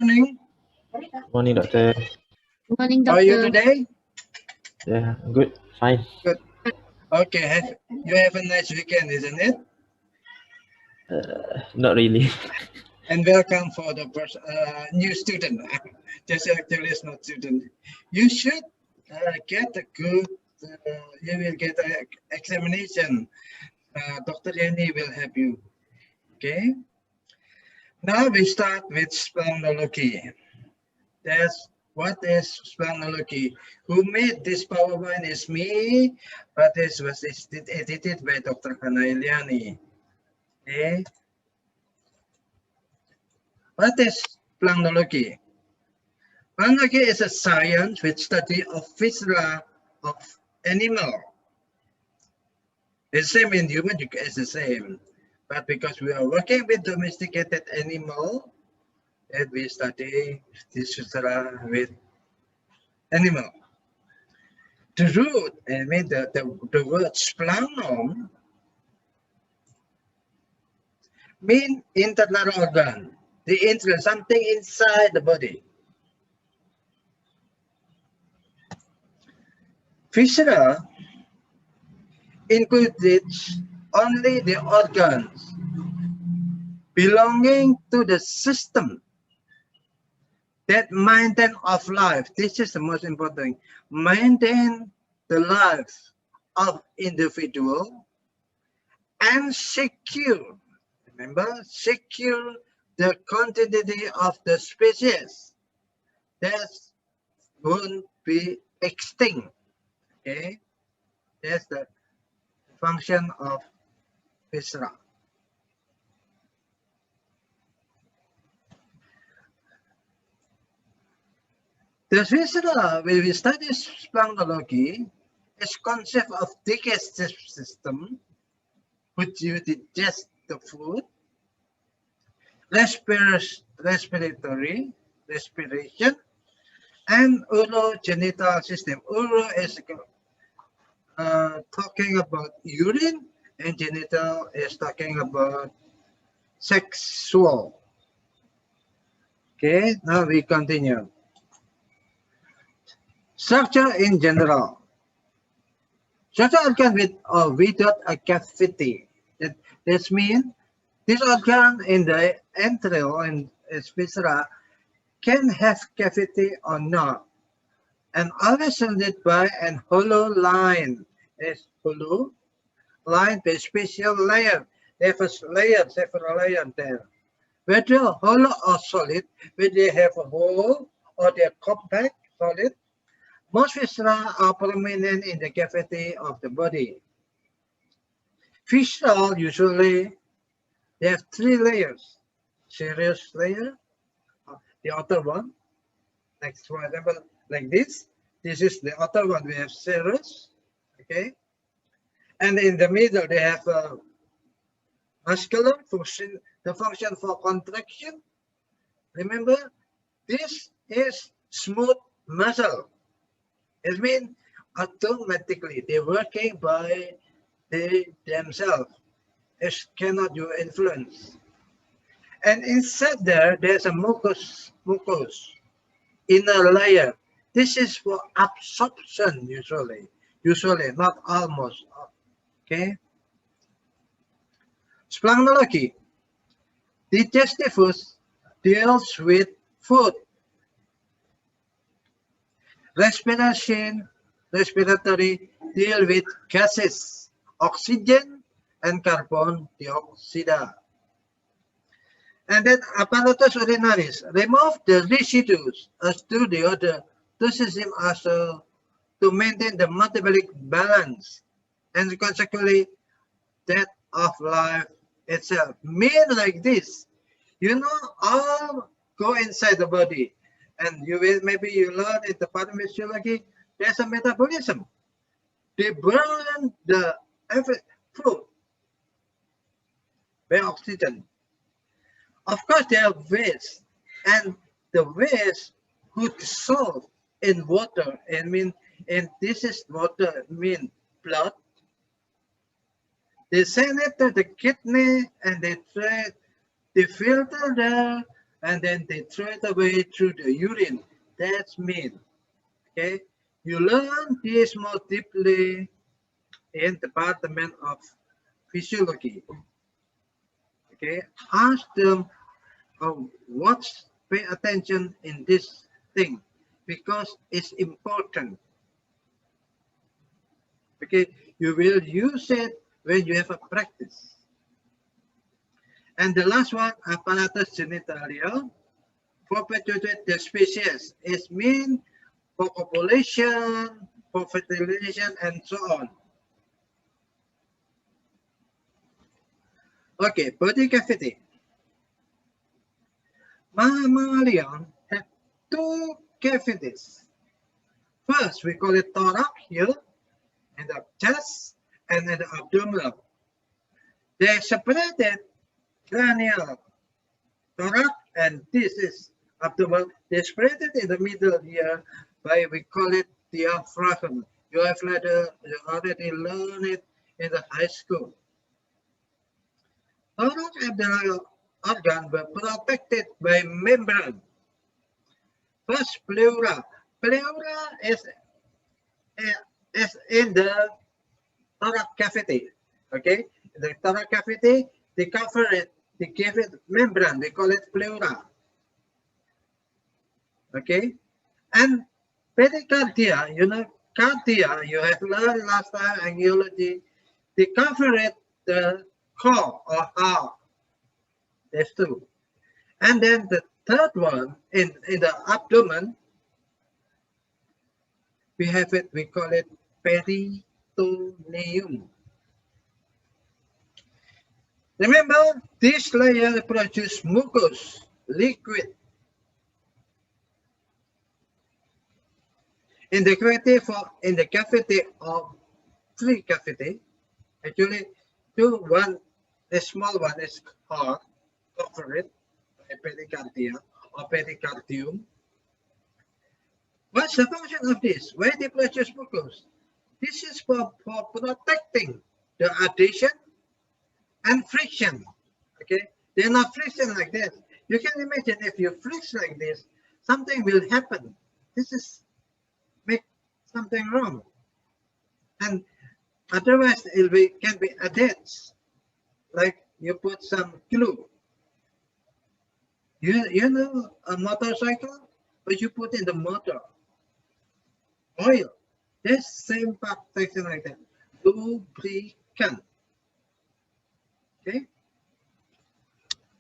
morning. Morning, doctor. Morning, How are you doctor. today? Yeah, good, fine. Good. Okay, you have a nice weekend, isn't it? Not really. And welcome for the new student. Just actually it's not student. You should get a good, you will get an examination. Dr. Jenny will help you. Okay. Now we start with splanchnology. What is splanchnology? Who made this PowerPoint is me, but this was edited by Dr. Hana Eliani. Okay. What is splanchnology? Splanchnology is a science which study of viscera of animal. It's the same in human, it's the same. But because we are working with domesticated animal, and we study this viscera with animal. The root, I mean the word splanchnum mean internal organ, something inside the body. Viscera includes only the organs belonging to the system that maintain of life. This is the most important. Maintain the life of individual and secure. Remember, secure the continuity of the species that won't be extinct. Okay, that's the function of viscera. The viscera, when we study splanchnology, is concept of digestive system, which you digest the food, respiration, and urogenital system. Uro is talking about urine, and genital is talking about sexual. Okay, now we continue. Structure in general. Structure organ with or without a cavity. That means this organ in the entrail and viscera can have cavity or not, and always surrounded by an hollow line. Is hollow line with special layer. They have a layer, several layers there. Whether hollow or solid, whether they have a hole or they are compact, solid. Most viscera are prominent in the cavity of the body. Viscera usually they have three layers. Serous layer, the outer one. Next, for example, like this. This is the outer one. We have serous, okay. And in the middle, they have a muscular function, the function for contraction. Remember, this is smooth muscle. It means automatically they're working by themselves. It cannot you influence. And inside there's a mucus inner layer. This is for absorption usually, not almost. Okay. Splanchnology. Digestivus deals with food. Respiratory deal with gases, oxygen and carbon dioxide. And then apparatus urinaris, remove the residues as to the other two systems also to maintain the metabolic balance and consequently that of life itself. Mean like this, all go inside the body. And you will maybe you learn in the pathophysiology, there's a metabolism. They burn the food by oxygen. Of course, they are waste, and the waste could dissolve in water. And this is water, blood. They send it to the kidney, and they filter there, and then they throw it away through the urine. That's mean. Okay, you learn this more deeply in Department of Physiology. Okay, ask them what's pay attention in this thing because it's important. Okay, you will use it when you have a practice. And the last one, apparatus genitalia, perpetuate the species. It means for copulation, for fertilization, and so on. Okay, body cavity. Mammalian have two cavities. First, we call it thorax here, and the chest, and then the abdominal. They separated cranial thorax, and this is abdominal. They separated in the middle here by we call it diaphragm. You have already learned it in the high school. Thorax abdominal organ were protected by membrane. First, pleura. Pleura is in the thorax cavity. Okay, the thorax cavity, they cover it, they give it membrane, they call it pleura. Okay, and pericardia, you know, cardia, you have learned last time angiology, they cover it, the core or heart. There's two. And then the third one in the abdomen, we have it, we call it peritoneum. Remember, this layer produces mucus, liquid. In the cavity of three cavity, actually one, the small one is heart, cover it by pericardia or pericardium. What's the function of this? Why they produce mucus? This is for protecting the adhesion and friction. Okay, they're not friction like this. You can imagine if you flex like this, something will happen. This is make something wrong, and otherwise it can be adhered. Like you put some glue. You know a motorcycle, but you put in the motor oil. This same protection like that. Lubricant. Okay.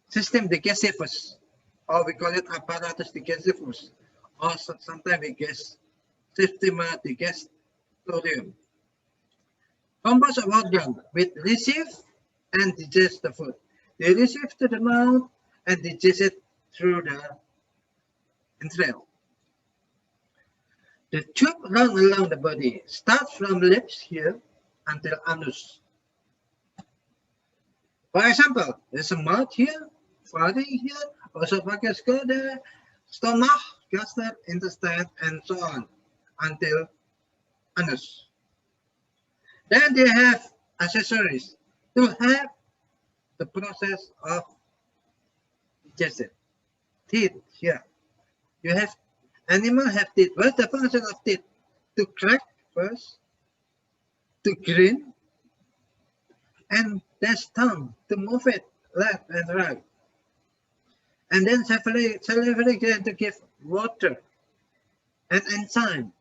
System digestivus, or we call it apparatus digestivus, or sometimes we guess system digestorium. Composed of organ with receive and digest the food. They receive to the mouth and digest it through the entrail. The tube runs along the body, starts from lips here until anus. For example, there's a mouth here, body here, esophagus go there, stomach, gastric, intestine, and so on until anus. Then they have accessories to help the process of digestion. Teeth here. You have animal have teeth. What's the function of teeth? To crack first, to grin, and there's tongue to move it left and right. And then salivary gland to give water and enzyme.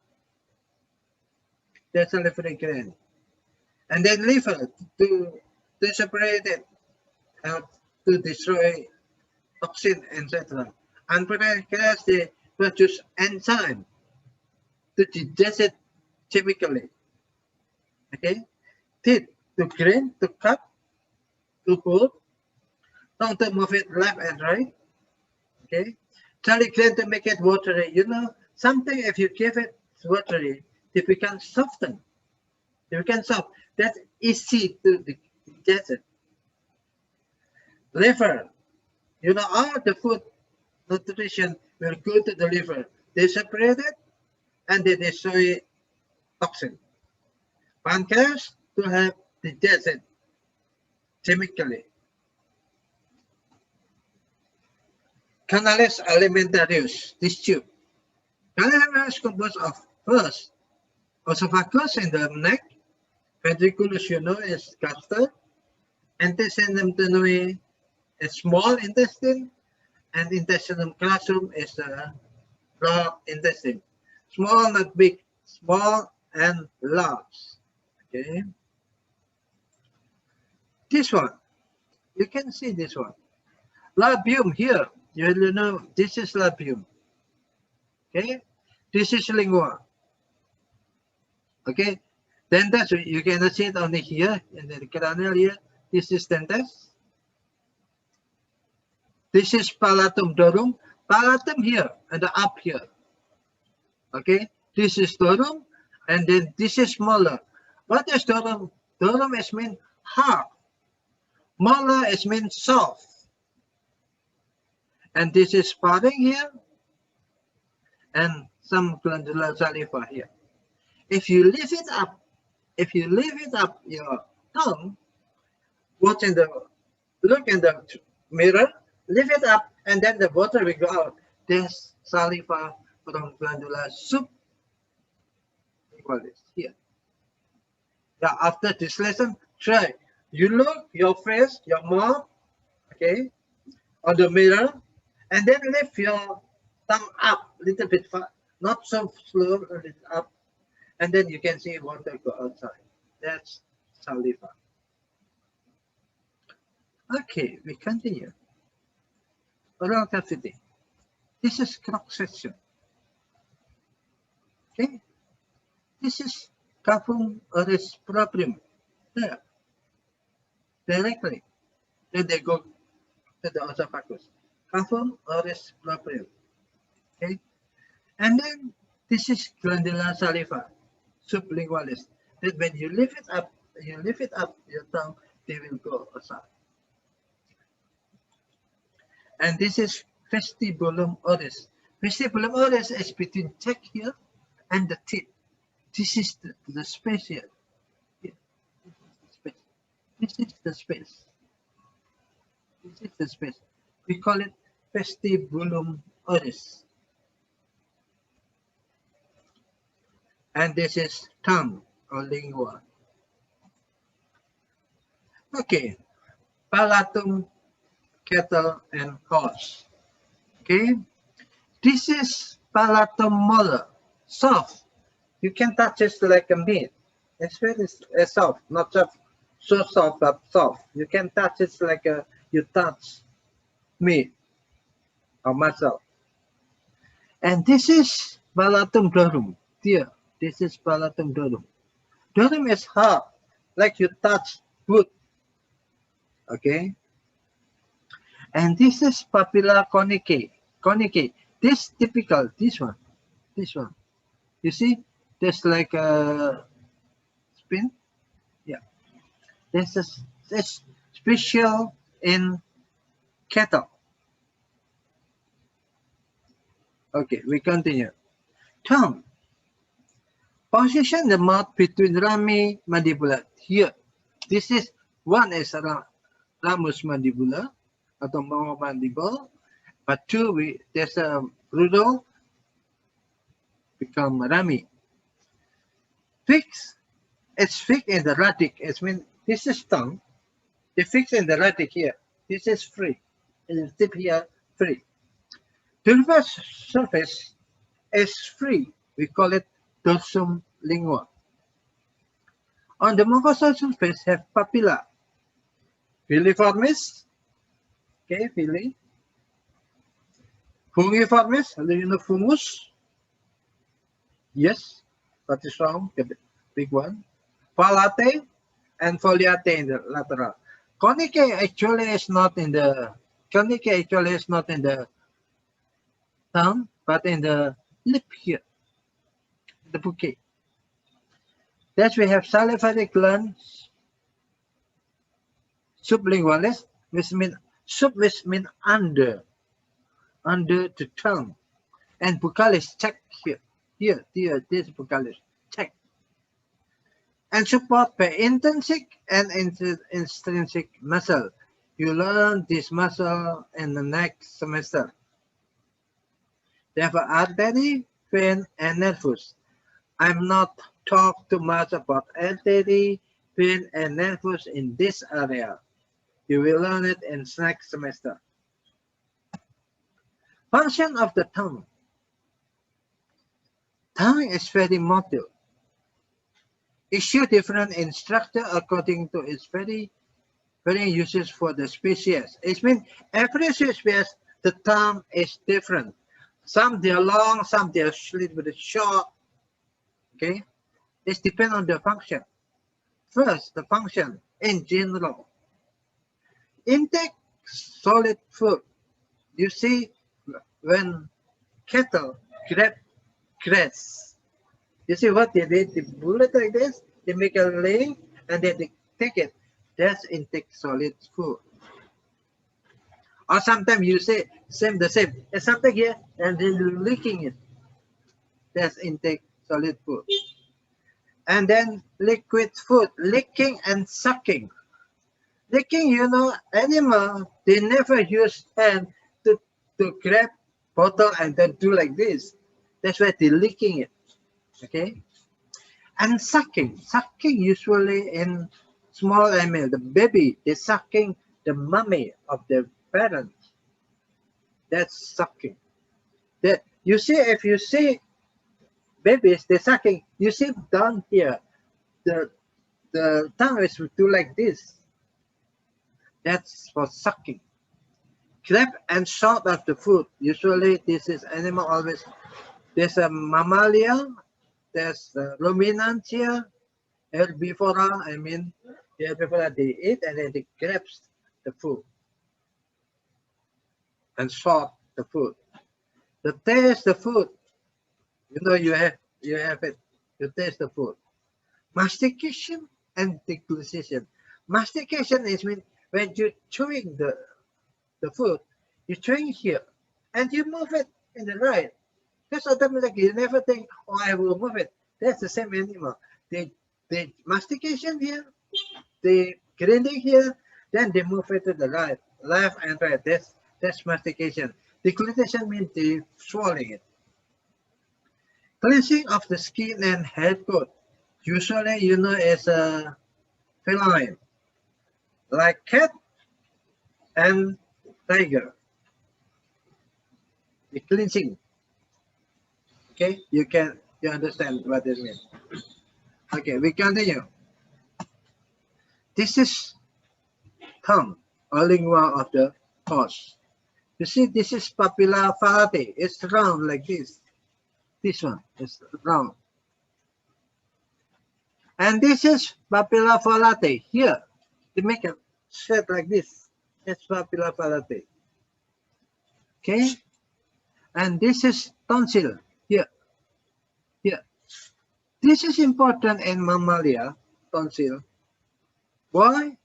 The salivary gland. And then liver to separate it, to destroy toxin, etc. And pancreas, they produce enzyme to digest it chemically. Okay, teeth to grin, to cut, to pull, tongue to move it left and right. Okay, salivary gland to make it watery. You know, something if you give it watery, it becomes softened. It becomes soft. That's easy to digest it. Liver, you know, all the food nutrition will go to the liver. They separate it and they destroy toxin. Pancreas to have digested chemically. Canales alimentarius, this tube. Canales alimentarius composed of first esophagus in the neck, ventriculus is gaster, intestinum tenue is small intestine, and intestinum crassum is the large intestine. Small, not big, small and large. Okay. This one, you can see this one. Labium here, you know, this is labium. Okay, this is lingua. Okay, dentist, you cannot see it only here in the cranial here. This is dentist. This is palatum dorum. Palatum here and the up here. Okay, this is dorum, and then this is molar. What is dorum? Dorum is mean hard. Molar is mean soft. And this is pharynx here, and some glandular saliva here. If you lift it up, your tongue, look in the mirror, lift it up, and then the water will go out. There's saliva from glandular soup. Here. Now, after this lesson, try. You look your face, your mouth, okay, on the mirror, and then lift your tongue up a little bit fast, not so slow, a little up, and then you can see water go outside. That's saliva. Okay, we continue. Oral cavity. This is cross section. Okay, this is cavum oris proprium. There, directly. Then they go to the esophagus. Cavum oris proprium. Okay, and then this is glandular saliva, sublingualis. That when you lift it up, your tongue, they will go outside. And this is vestibulum oris. Vestibulum oris is between cheek here and the teeth. This is the space here. This is the space. This is the space. We call it vestibulum oris. And this is tongue or lingua. Okay, palatum, cattle, and horse. Okay, this is palatum molar, soft. You can touch it like a meat. It's very soft, not soft, so soft, but soft. You can touch it like you touch meat or muscle. And this is palatum dorum. Here, this is palatum dorum. Dorum is hard, like you touch wood. Okay. And this is papilla conicae. Conicae. This typical. This one. You see, there's like a spin. Yeah. This is special in cattle. Okay, we continue. Tongue. Position the mouth between rami mandibular. Here, this is one is ramus mandibular atau mandible, but two there's a brutal become rami. Fix. It's fixed in the radix. It means this is tongue. It's fixed in the radix here. This is free. And the tip here free. The reverse surface is free. We call it dorsum lingua. On the mucosal surface have papilla. Filiformis. Okay, fili. Fungiformis. You know fungus? Yes. That is wrong. The big one. Palate and foliate in the lateral. Conicae actually is not in the tongue, but in the lip here, the bouquet. Thus we have salivary glands, sublingualis, which mean under the tongue, and buccalis check here, this buccalis check, and support by intrinsic and extrinsic muscle. You learn this muscle in the next semester. They have artery, vein, and nervus. I'm not talk too much about artery, vein, and nervus in this area. You will learn it in next semester. Function of the tongue. Tongue is very motile. Issue different in structure according to its very uses for the species. It means every species, the tongue is different. Some they are long, some they are little bit short. Okay, it depends on the function. First, the function in general. Intake solid food. You see, when cattle grab grass, you see what they did? They bullet like this, they make a leg, and then they take it. That's intake solid food. Or sometimes you say the same. And something here, and then licking it. That's intake solid food. And then liquid food, licking and sucking. Licking, you know, animal, they never use hand to grab bottle and then do like this. That's why they're licking it. Okay? And sucking. Sucking usually in small animal, the baby, they're sucking the mummy of the parents. That's sucking. That you see, if you see babies, they're sucking, you see down here, the tongue is do like this. That's for sucking. Grab and short of the food. Usually this is animal always. There's a mammalia, there's a ruminantia, herbivora, I mean, the herbivora they eat and then they grabs the food and short the food. The taste the food. You know you have it. You taste the food. Mastication and deglutition. Mastication is when you're chewing the food, you chewing here and you move it in the right. That's automatically. You never think, oh, I will move it. That's the same animal. They mastication here, they grinding here, then they move it to the right, left and right. That's mastication. Deglutition means they swallowing it. Cleansing of the skin and hair coat. Usually, you know, is a feline, like cat and tiger. The cleansing. Okay, you understand what it means. Okay, we continue. This is tongue or lingua of the horse. You see, this is papilla fallate. It's round like this. This one is round. And this is papilla fallate here. They make a shape like this. It's papilla fallate. Okay? And this is tonsil here. Here. This is important in mammalia, tonsil. Why?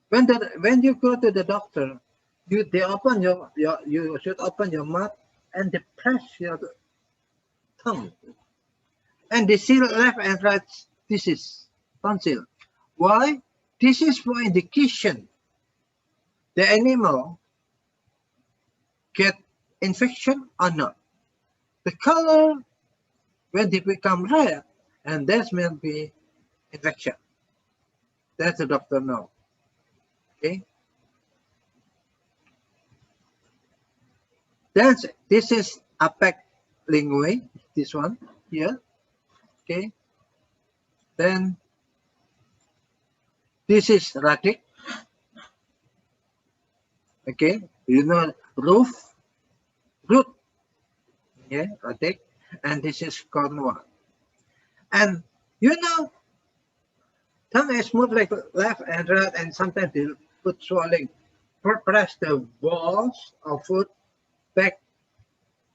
When you go to the doctor, they open you should open your mouth and they press your tongue. And they see left and right. This is tonsil. Why? This is for indication the animal get infection or not. The color when they become red, and that may be infection. That's the doctor know. Okay. Then this is apex linguae, this one here. Okay. Then this is radic. Okay, you know root. Yeah, radic, and this is cornua. And you know, tongue is moved like left and right, and sometimes they put swallowing. Press the balls of food back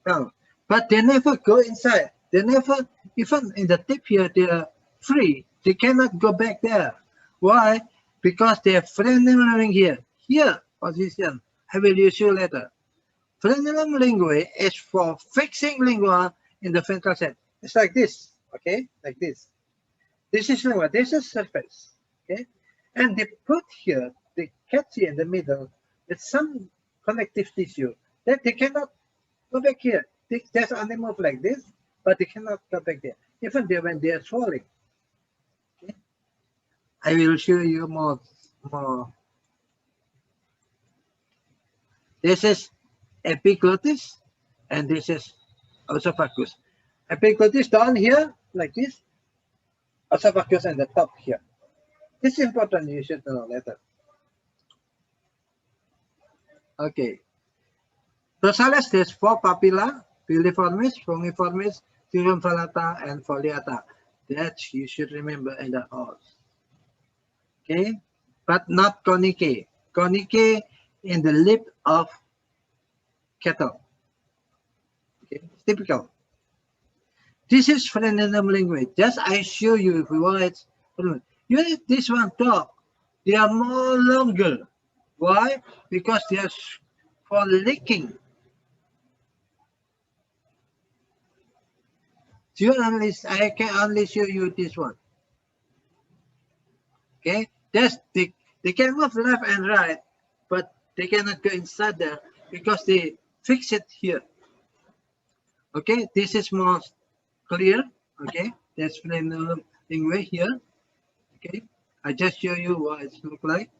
down, but they never go inside. They never, even in the tip here, they are free. They cannot go back there. Why? Because they have frenulum here. Here position. I will use you later. Frenulum linguae is for fixing lingua in the ventral set. It's like this. Okay, like this. This is lingua. This is surface. Okay, and they put here, they catch here in the middle with some connective tissue that they cannot go back here. they just only move like this, but they cannot go back there. Even when they are swallowing. Okay? I will show you more. This is epiglottis, and this is esophagus. Epiglottis down here, like this. Esophagus and the top here. This is important, you should know later. Okay. Tosalis, there's 4 papilla: piliformis, fungiformis, circumvallata, and foliata. That you should remember in the horse. Okay, but not conicae. Conicae in the lip of cattle. Okay, it's typical. This is frenulum linguae. Just I show you if you want. You this one talk. They are more longer. Why? Because they are for licking. I can only show you this one. Okay, they can move left and right, but they cannot go inside there because they fix it here. Okay, this is more clear. Okay, there's frenulum linguae here. Okay, I just show you what it looks like.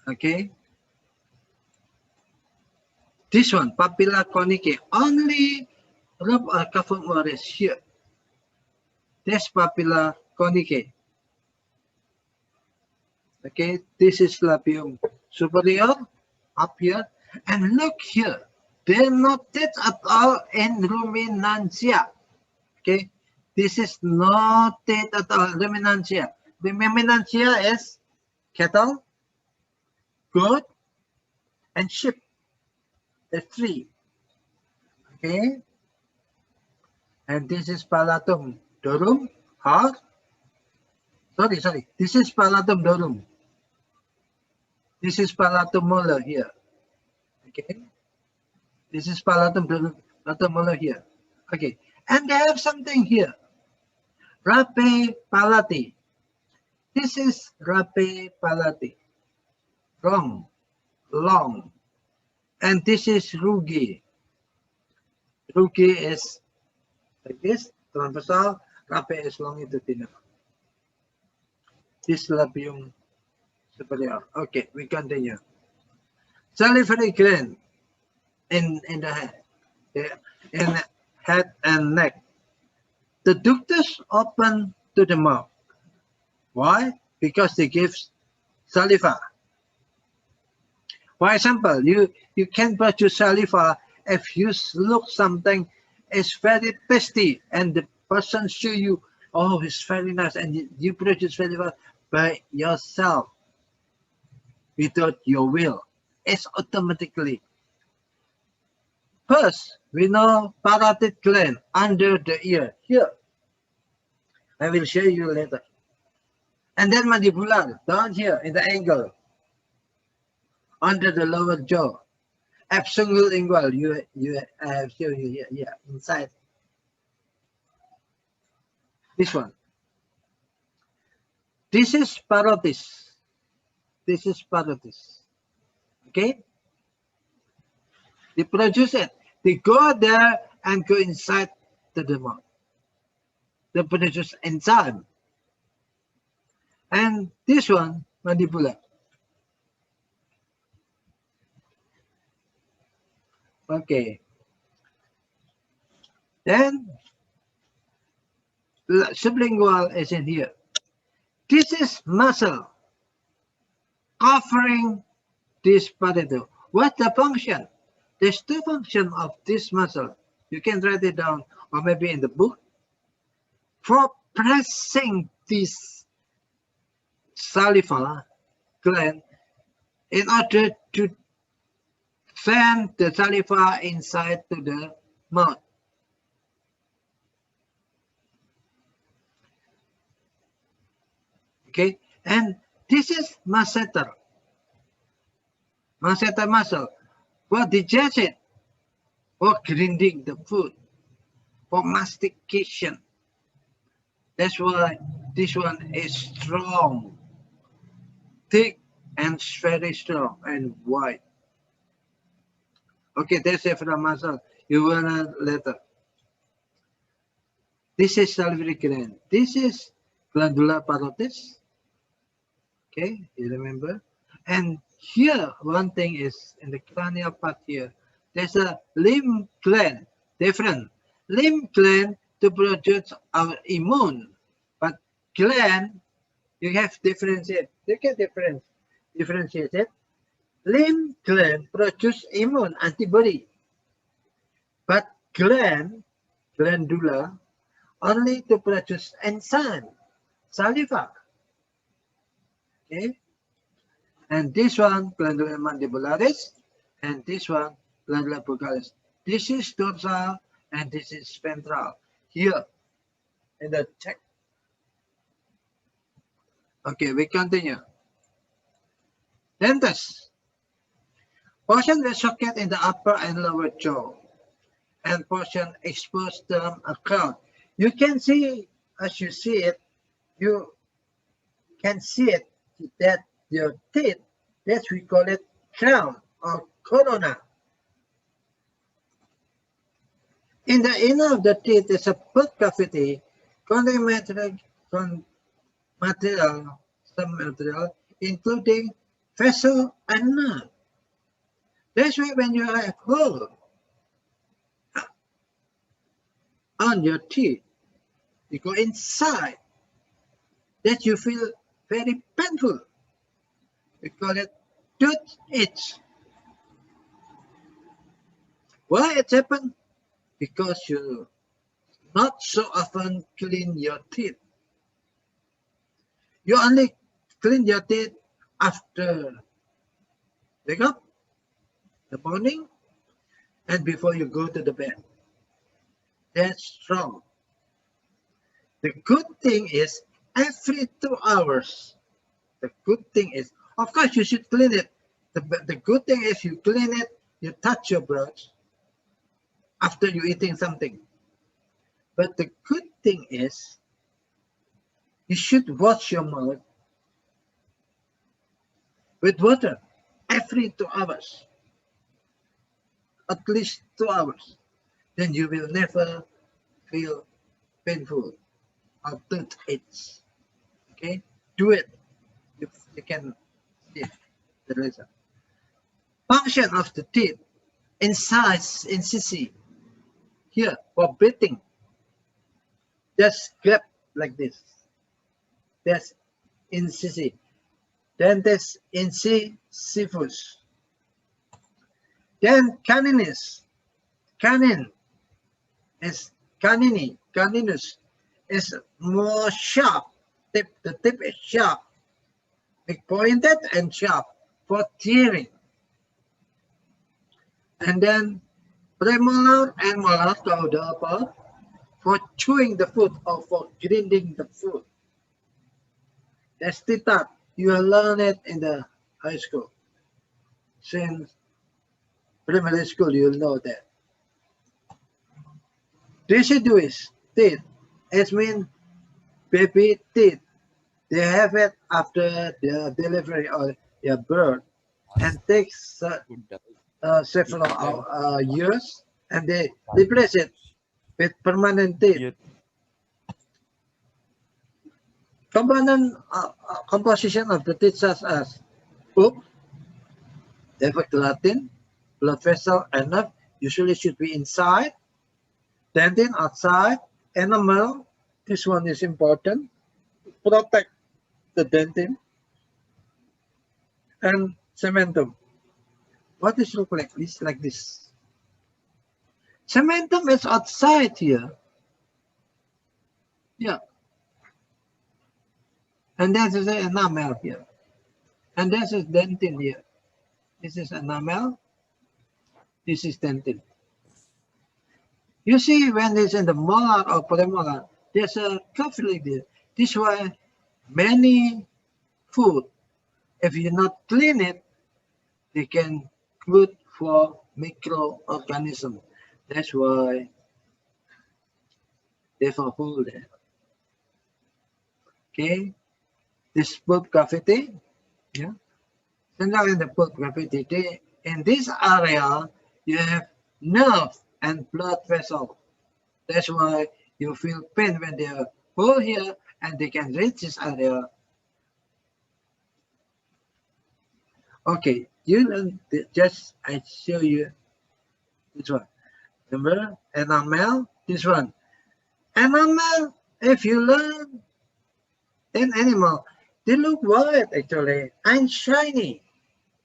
Okay, this one, papilla conicae, only lobe or cavum oris here. This papilla conicae. Okay, this is labium superior up here, and look here, they're not that at all in ruminantia. Okay, this is not that at all ruminantia. The ruminantia is cattle, goat, and sheep. The 3. Okay, and this is palatum dorum, horse. Sorry, this is palatum dorum. This is palatum molar here. Okay, this is palatum molar here. Okay, and they have something here. Rape palati. This is rape palati. Wrong, long, and this is rugi. Rugi is like this, transversal. Rape is longitudinal. This labium superior. Okay, we continue. Salivary gland in the head, in the head and neck. The ductus open to the mouth. Why? Because they give saliva. For example, you can produce saliva if you look something is very tasty and the person show you, oh, it's very nice, and you produce saliva by yourself without your will. It's automatically. First, we know parotid gland under the ear here. I will show you later. And then mandibular down here in the angle under the lower jaw. Sublingual, I have shown you here, inside. This one. This is parotis. This is parotis. Okay? They produce it. They go there and go inside to the mouth. They produce enzyme. And this one, mandibular. Okay. Then sublingual is in here. This is muscle covering this parietal. What's the function? There's 2 functions of this muscle. You can write it down or maybe in the book. For pressing this saliva gland in order to send the saliva inside to the mouth. Okay, and this is masseter. Masseter muscle for digestion, for grinding the food, for mastication. That's why this one is strong, thick, and very strong and wide. Okay, that's it for the muscle. You will learn later. This is salivary gland. This is glandular parotis. Okay, you remember? And here, one thing is in the cranial part here, there's a lymph gland, different. Lymph gland to produce our immune, but gland, you have differentiate. You can differentiate it. Lymph gland produce immune antibody, but glandular, only to produce enzyme, saliva. Okay, and this one glandula mandibularis, and this one glandula buccalis. This is dorsal, and this is ventral. Here in the check. Okay, we continue. Dentist. Portion with socket in the upper and lower jaw, and portion exposed term crown. You can see, as you see it, you can see it that your teeth, that we call it crown or corona. In the inner of the teeth is a pulp cavity containing material, some material, including vessel and nerve. That's why when you have hole on your teeth, you go inside, that you feel very painful. We call it tooth itch. Why it happened? Because you not so often clean your teeth. You only clean your teeth after wake up, the morning, and before you go to the bed. That's wrong. The good thing is every 2 hours. The good thing is, of course, you should clean it. The good thing is you clean it, you touch your brush after you eating something. But the good thing is you should wash your mouth with water every 2 hours. At least 2 hours. Then you will never feel painful or tooth itch. Okay? Do it. You can see the result. Function of the teeth incisive. Here for breathing. Just grab like this. That's incisive. Then there's incisivus. Then caninus. Canin is caninus is more sharp. The tip is sharp. It's pointed and sharp for tearing. And then premolar and molar coda for chewing the food or for grinding the food. That's the you will learn it in the high school. Since primary school, you'll know that. Deciduous teeth, it means baby teeth. They have it after the delivery or their birth, and takes several years, and they replace it with permanent teeth. Composition of the teeth such as pulp, gelatin, blood vessel, and nerve usually should be inside, dentin outside, enamel. This one is important. Protect the dentin, and cementum. What does it look like? It's like this. Cementum is outside here. Yeah. And that is the enamel here. And this is dentin here. This is enamel. This is dentin. You see when it's in the molar or premolar, there's a curve like this. This is why many food, if you not clean it, they can good for microorganisms. That's why they have a hole there. Okay, this pulp cavity, yeah. So now in the pulp cavity, in this area you have nerve and blood vessel. That's why you feel pain when they are whole here and they can reach this area. Okay, you know, just I show you this one. Remember, enamel, this one. Enamel, if you learn in animal, they look white actually and shiny.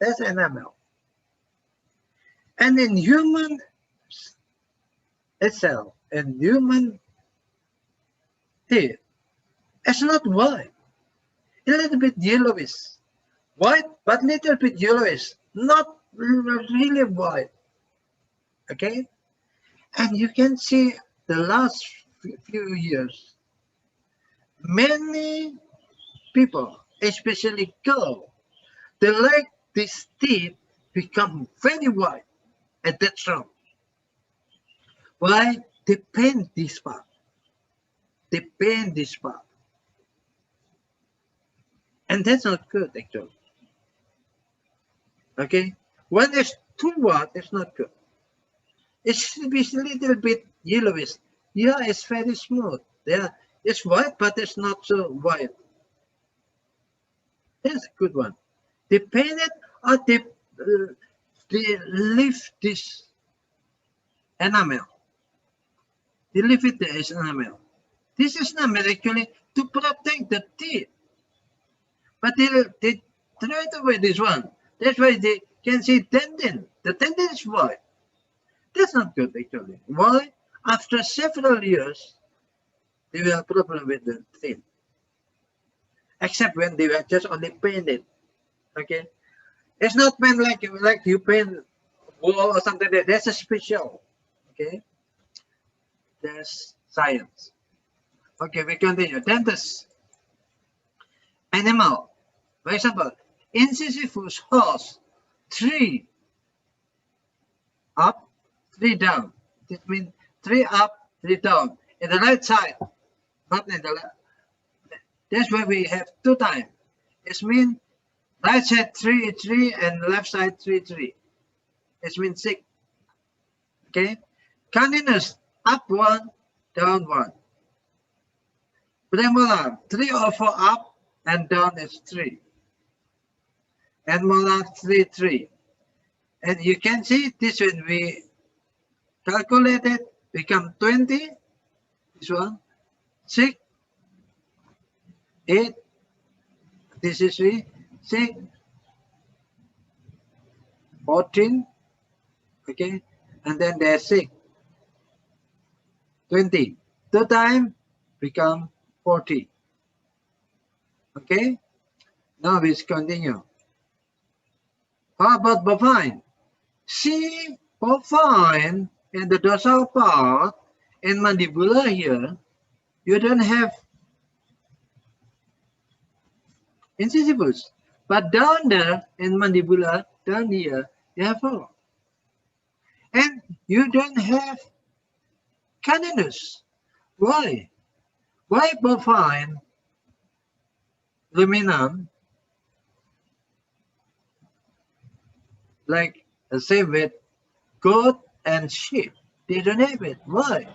That's enamel. And in human itself, in human teeth, it's not white. A little bit yellowish. White, but little bit yellowish. Not really white. Okay? And you can see the last few years, many people, especially girls, they like this teeth become very white at that time. Why? They paint this part. They paint this part. And that's not good actually. Okay? When it's too white, it's not good. It should be a little bit yellowish. Yeah, it's very smooth. Yeah, it's white, but it's not so white. That's a good one. They paint it or they leave this enamel. They leave it there as enamel. This is enamel actually to protect the teeth. But they throw it away this one. That's why they can see tendon. The tendon is white. That's not good actually. Why? After several years, they will have problem with the teeth. Except when they were just only painted. Okay? It's not paint like you paint wall or something like that. That's a special. Okay? That's science. Okay, we continue. Dentist. Animal. For example, in Sisyphus horse, 3 up, 3 down. It means 3 up, 3 down. In the right side, not in the left. That's why we have 2 times. It means right side 3, 3, and left side 3, 3. It means 6. Okay? Continuous, up 1, down 1. Premolar, 3 or 4 up and down is 3. And molar 3, 3. And you can see this when we calculate it, become 20. This one, 6, 8. This is 3, 6, 14. Okay, and then there's 6, 20. 2 times become 40. Okay, now we continue. How about bovine? See, bovine in the dorsal part and mandibular here, you don't have incisivus. But down there in mandibular, down here, you have 4. And you don't have caninus. Why? Why bovine ruminant, like the same with goat and sheep, they don't have it. Why?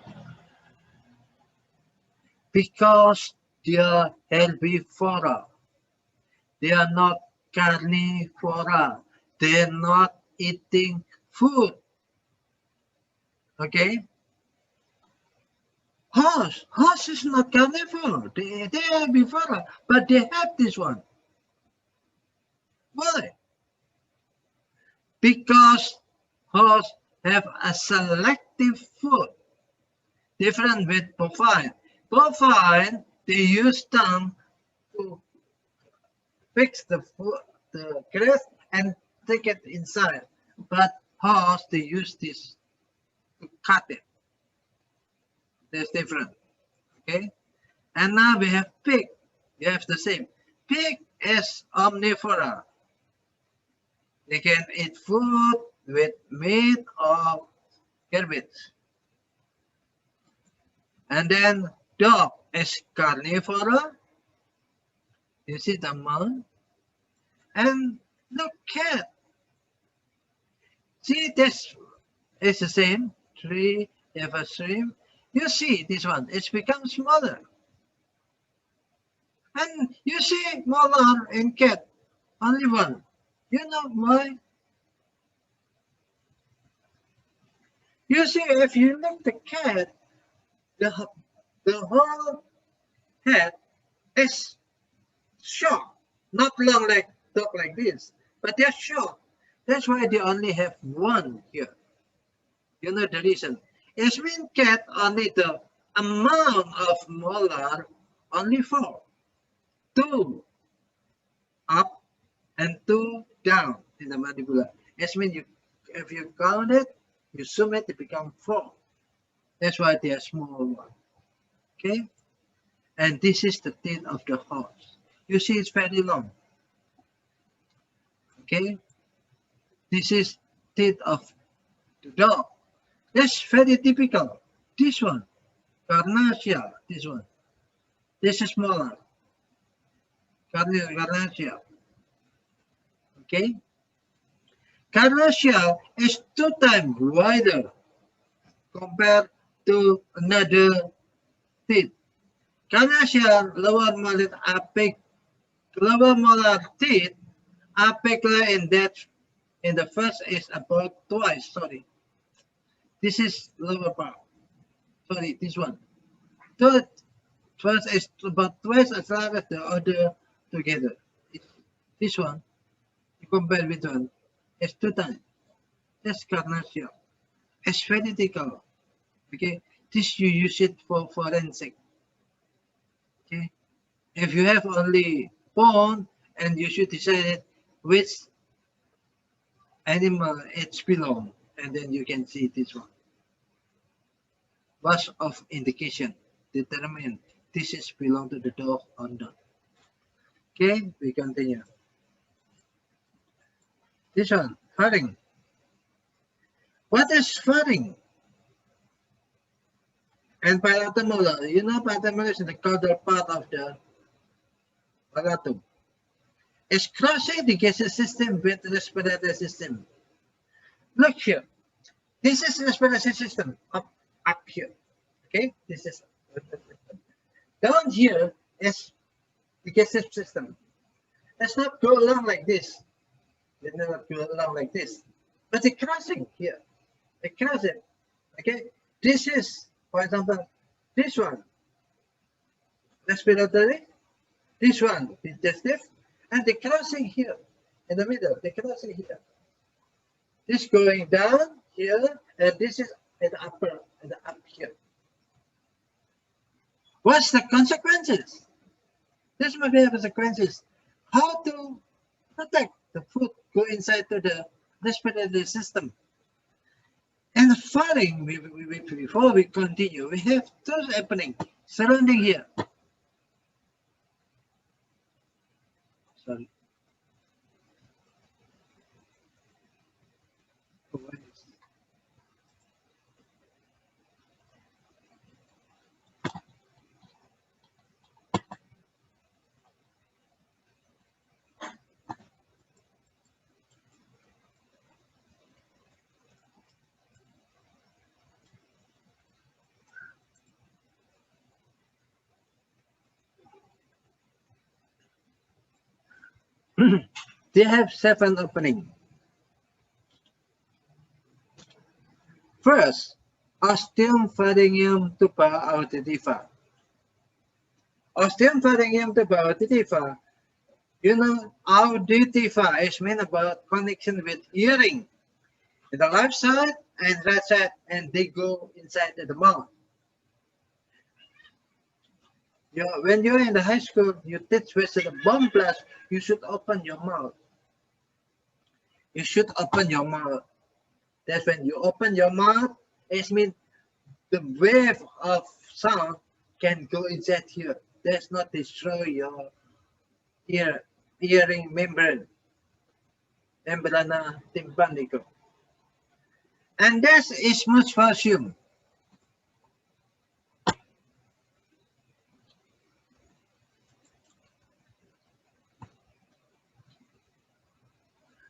Because they are herbivora. They are not carnivora. They are not eating food. Okay? Horse is not carnivore. They are herbivora, but they have this one. Why? Because horse have a selective food, different with bovine. Bovine, they use tongue to fix the food, the grass, and take it inside. But horse, they use this to cut it. That's different. Okay? And now we have pig. We have the same. Pig is omnivora. They can eat food with meat or garbage. And then dog is carnivora. You see the mouth. And look, cat. See, this is the same. tree, you have a stream. You see this one, it's become smaller. And you see molar and cat, only one. You know why? You see, if you look the cat, the whole head is short, not long like dog like this, but they're short. That's why they only have one here. You know the reason? It's mean cat only the amount of molar only four. Two up and two down in the mandibular. It's mean you if you count it, you sum it, it becomes four. That's why they are small one. Okay? And this is the teeth of the horse. You see it's very long. Okay? This is teeth of the dog. That's very typical. This one, carnasia, this one. This is smaller. Carnasia. Okay? Carnasia is 2 times wider compared to another teeth. Carnasia lower molar teeth apical in depth in the first is about twice. Sorry. This is lower part. Sorry, this one. Third, first is about twice as long as the other together. This one, you compare with one, it's 2 times. That's carnasia. It's vertical. Okay, this you use it for forensic. Okay, if you have only bone and you should decide which animal it's belong, and then you can see this one. Bus of indication determine this is belong to the dog or not. Okay, we continue. This one, furring. What is furring? And palatal, you know palatal is the caudal part of the palatum. It's crossing the gaseous system with the respiratory system. Look here. This is the respiratory system up here. Okay, this is down here is the gaseous system. Let's not go along like this. Let's not go along like this. But the crossing here, the crossing. Okay, this is, for example, this one respiratory, this one digestive, and the crossing here in the middle. The crossing here. This going down here, and this is at the upper, and the up here. What's the consequences? This might be the consequences. How to protect the food go inside to the respiratory system. And furring, before we continue, we have two happening surrounding here. Sorry. They have 7 openings. First, ostium pharyngeum tuba auditiva. Ostium pharyngeum tuba auditiva, you know, auditiva is meant about connection with hearing. In the left side and right side, and they go inside the mouth. When you're in the high school, you teach with the bomb blast, you should open your mouth. You should open your mouth. That's when you open your mouth, it means the wave of sound can go inside here. Does not destroy your hearing membrane. Membrana tympanico. And this is much calcium.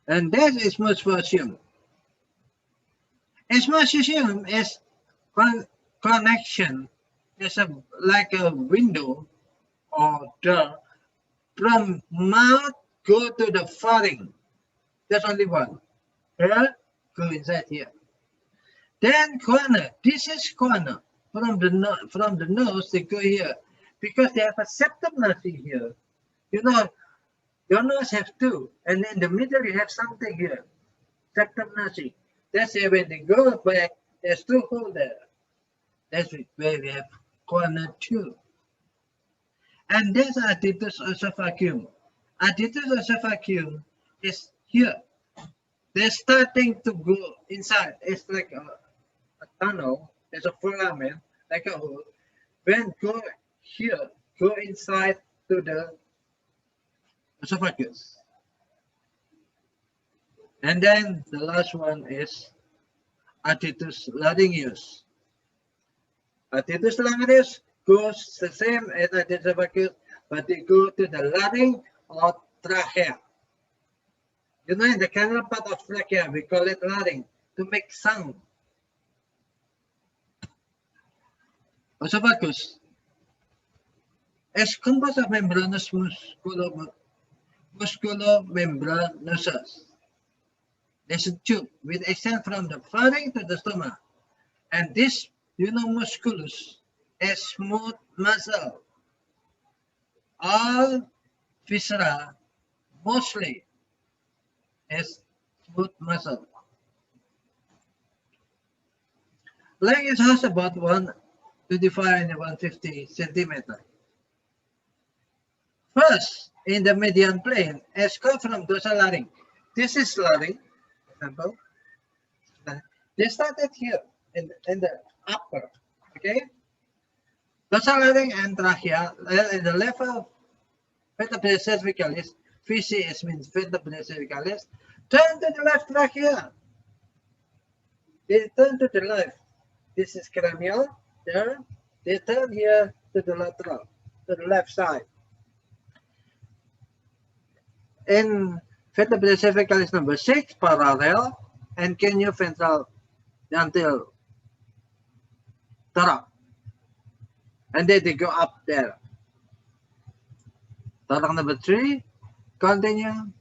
And that is much calcium. This position is connection. It's like a window or door from mouth go to the pharynx. That's only one. Here, go inside here. Then corner. This is corner. From the nose, they go here because they have a septum nothing here. You know, your nose have two, and in the middle you have something here. Septum nothing. That's when they go back. There's two holes there. That's where we have corner two. And there's arteritis oesophageum. Arteritis oesophageum is here. They're starting to go inside. It's like a tunnel. There's a filament, like a hole. When go here, go inside to the esophagus. And then the last one is arteritis laryngeus. Arteritis laryngeus goes the same as arteritis esophagus, but they go to the larynx or trachea. You know, in the canal part of trachea, we call it larynx to make sound. Esophagus is composed of membranous musculomembranosus. There's a tube which extends from the pharynx to the stomach, and this musculus is smooth muscle. All viscera mostly is smooth muscle. Length is has about 125 and 150 centimeters. First, in the median plane, as come from dorsal larynx. This is larynx, example. They started here in the upper, okay? Dorsal larynx and trachea, in the left of vertebrae cervicalis, VCS means vertebrae cervicalis, turn to the left trachea. They turn to the left. This is cranial, there. They turn here to the lateral, to the left side. In vertebrae cervicalis number 6, parallel, and cranioventral until thorax. And then they go up there. Thorax number 3, continue.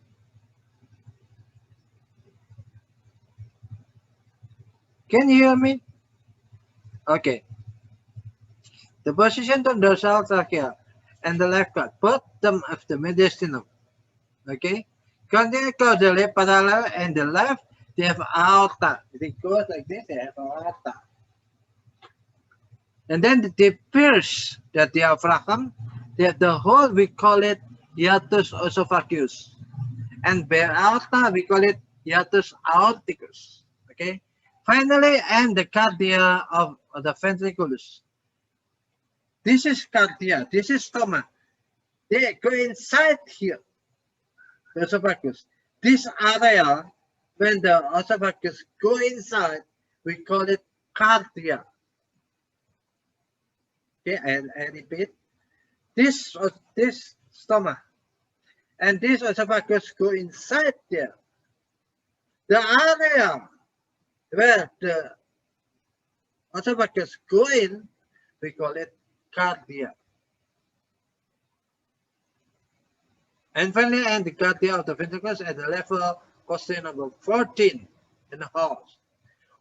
Can you hear me? Okay. The position of dorsal trachea and the left cut, bottom of the mediastinum. Okay. Continue caudally parallel, and the left, they have aorta. They go like this, they have aorta. And then they pierce the diaphragm. They have the hole, we call it hiatus esophagus. And by aorta, we call it hiatus aorticus. Okay. Finally, and the cardia of the ventriculus. This is cardia, this is stomach. They go inside here, the esophagus. This area, when the esophagus go inside, we call it cardia. Okay, and I repeat, this stomach and this esophagus go inside there. The area where the esophagus go in, we call it cardia. And finally, and the cardia of the ventricles at the level question number 14 in the horse.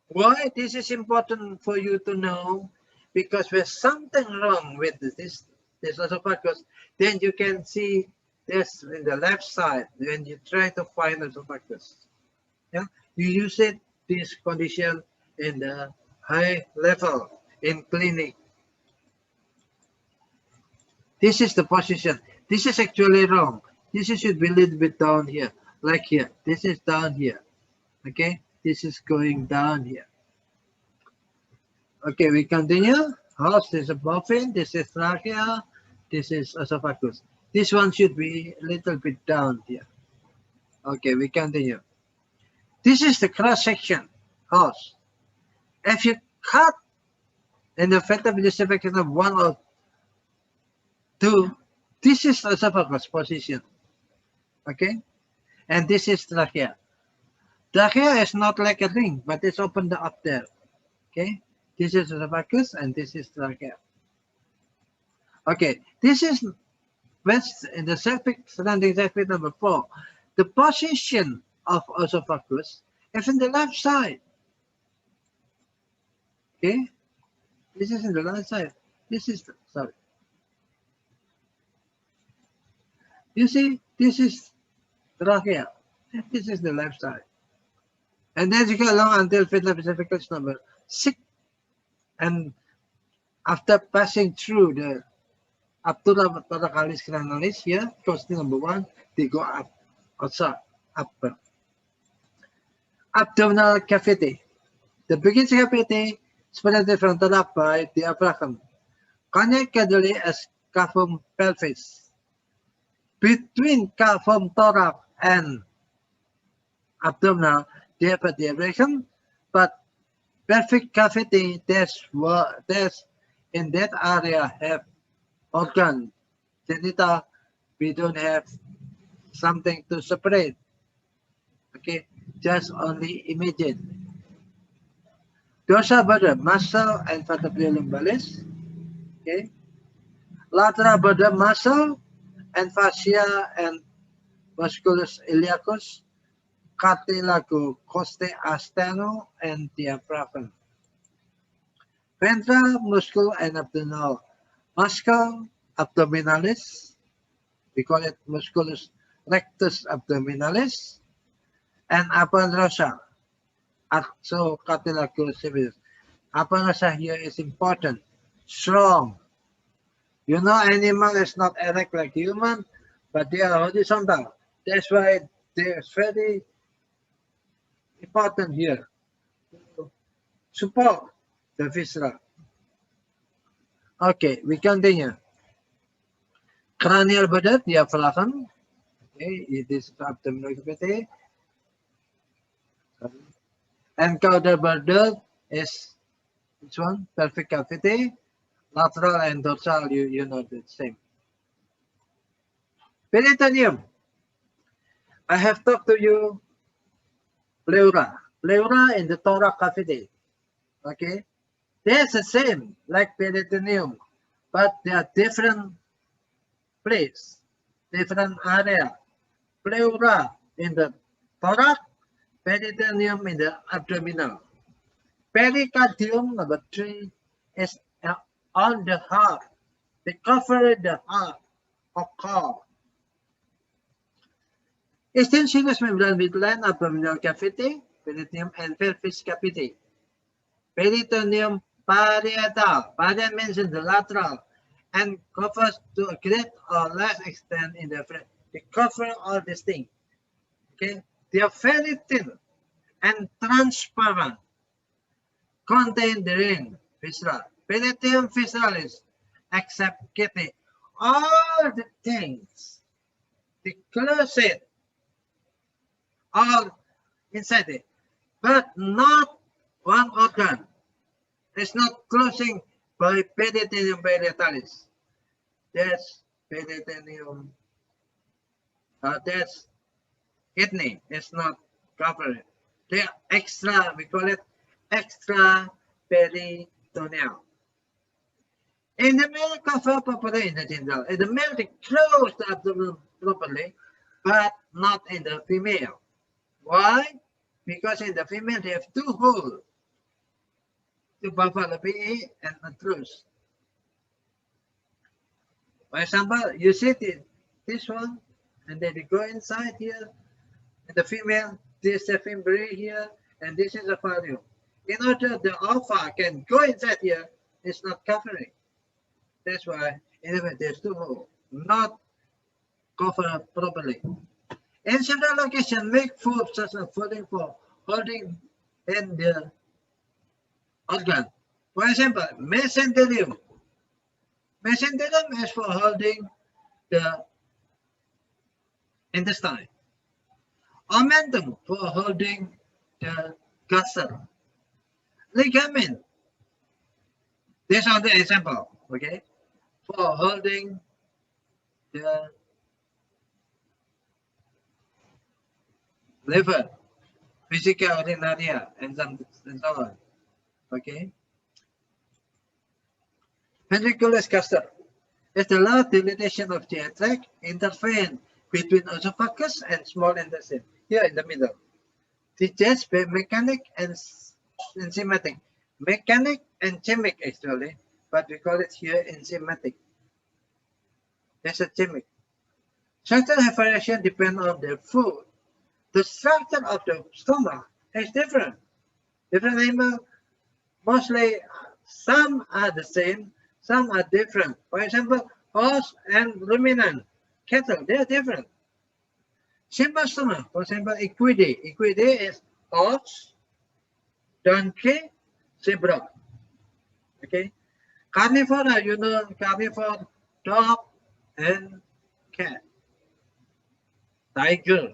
Why this is important for you to know? Because there's something wrong with this esophagus, then you can see this in the left side when you try to find esophagus. Yeah, you use it this condition in the high level in clinic. This is the position. This is actually wrong. This should be a little bit down here, like here. This is down here. Okay, this is going down here. Okay, we continue. House is a boffin. This is trachea. This is esophagus. This one should be a little bit down here. Okay, we continue. This is the cross section house. If you cut in the vertebrae section of 1 or 2, this is the esophagus position. Okay, and this is trachea. Trachea is not like a ring, but it's opened up there. Okay, this is esophagus and this is trachea. Okay, this is west in the surrounding surface number 4. The position of esophagus is in the left side. Okay, this is in the left side. This is sorry. You see, this is trachea. This is the left side. And then you go along until fetal esophagus number 6. And after passing through the thoracalis cranialis here, costing number 1, they go up, outside, upper. Abdominal cavity. The biggest cavity separated from thorax by the diaphragm. Connected as cavum pelvis. Between cavum thorax and abdominal, they have a diaphragm, but pelvic cavity, there's in that area have organ, genital, we don't have something to separate. Okay, just only imagine. Dorsal border, muscle and vertebral lumbalis. Okay, lateral border, muscle and fascia and musculus iliacus, cartilago costae and diaphragm. Ventral muscle and abdominal muscle abdominalis, we call it musculus rectus abdominalis, and aponeurosa, cartilagosaurus. Aponeurosa here is important, strong. You know, animal is not erect like human, but they are horizontal. That's why they're very important here to support the viscera. Okay, we continue. Cranial border, diaphragm. Okay, it is abdominal cavity. And caudal border is which one? Pelvic cavity. Lateral and dorsal, you know the same. Peritoneum. I have talked to you pleura. Pleura in the thorax cavity. Okay, they're the same like peritoneum, but they are different place, different area. Pleura in the thorax, peritoneum in the abdominal. Pericardium number 3 is on the heart. They cover the heart or core. Extensionless membrane with line abdominal cavity, peritoneum and pelvis cavity. Peritoneum parietal. Parietal means in the lateral and covers to a great or less extent in the front. They cover all these things. Okay, they are very thin and transparent. Contain the ring viscera. Peritoneum visceralis, except kidney. All the things, they close it, all inside it, but not one organ. It's not closing by peritoneum parietalis. That's peritoneum. That's kidney. It's not covered. They are extra. We call it extra peritoneal. In the male, cover properly in the genital. In the male, they close the abdomen properly, but not in the female. Why? Because in the female, they have 2 holes. To buffer the PE and untruth. For example, you see this one, and then you go inside here, and the female, this is the fimbriae here, and this is the value. In order the alpha can go inside here, it's not covering. That's why anyway, there's 2 holes, not covered properly. In several locations, make food such as folding for holding in the organ. For example, mesenterium. Mesenterium is for holding the intestine. Omentum for holding the gusset. Ligament. This is the example, okay, for holding the liver. Vesica urinaria, and so on. Okay. Ventriculus castor is the large dilatation of the tract intervening between esophagus and small intestine, here in the middle. Teaches by mechanic and enzymatic. Mechanic and chemic actually, but we call it here enzymatic. There's a chemic. Structural variation depend on the food. The structure of the stomach is different. Different animals, mostly some are the same, some are different. For example, horse and ruminant, cattle, they are different. Simple stomach, for example, equidae. Equidae is horse, donkey, zebra. Okay. Carnivora, you know, carnivore, dog and cat. Tiger,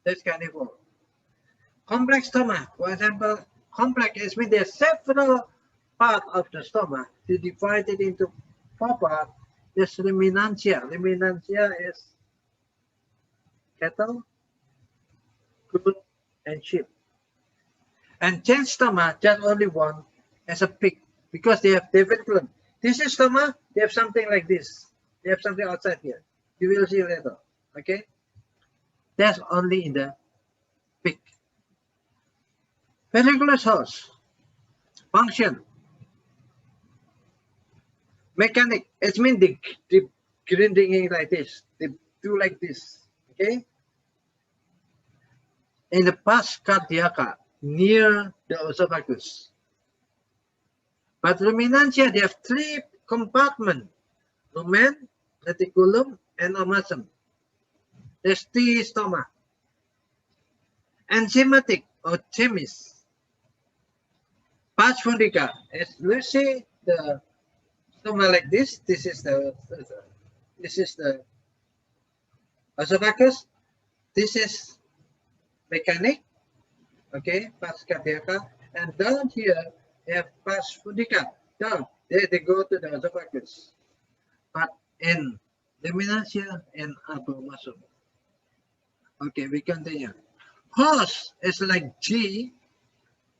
that's carnivore. Complex stomach, for example, complex is when there are several parts of the stomach. You divide it into 4 parts. There's ruminantia. Ruminantia is cattle, goat, and sheep. And chain stomach, just only one, as a pig, because they have different column. This is stomach, they have something like this. They have something outside here. You will see later. Okay? That's only in the pig. Ventriculus host. Function. Mechanic. It means the grinding like this. They do like this. Okay? In the pars cardiaca, near the esophagus. But ruminantia, they have 3 compartments. Lumen, reticulum, and omasum. There's 3 stomach. Enzymatic or chemis. Pars fundica. As you see the stomach like this. This is the esophagus. This is mechanic. Okay, pars cardiaca. And down here they have pars fundica. Down there they go to the esophagus. But in ruminantia and abomasum. Okay, we continue. Horse is like G.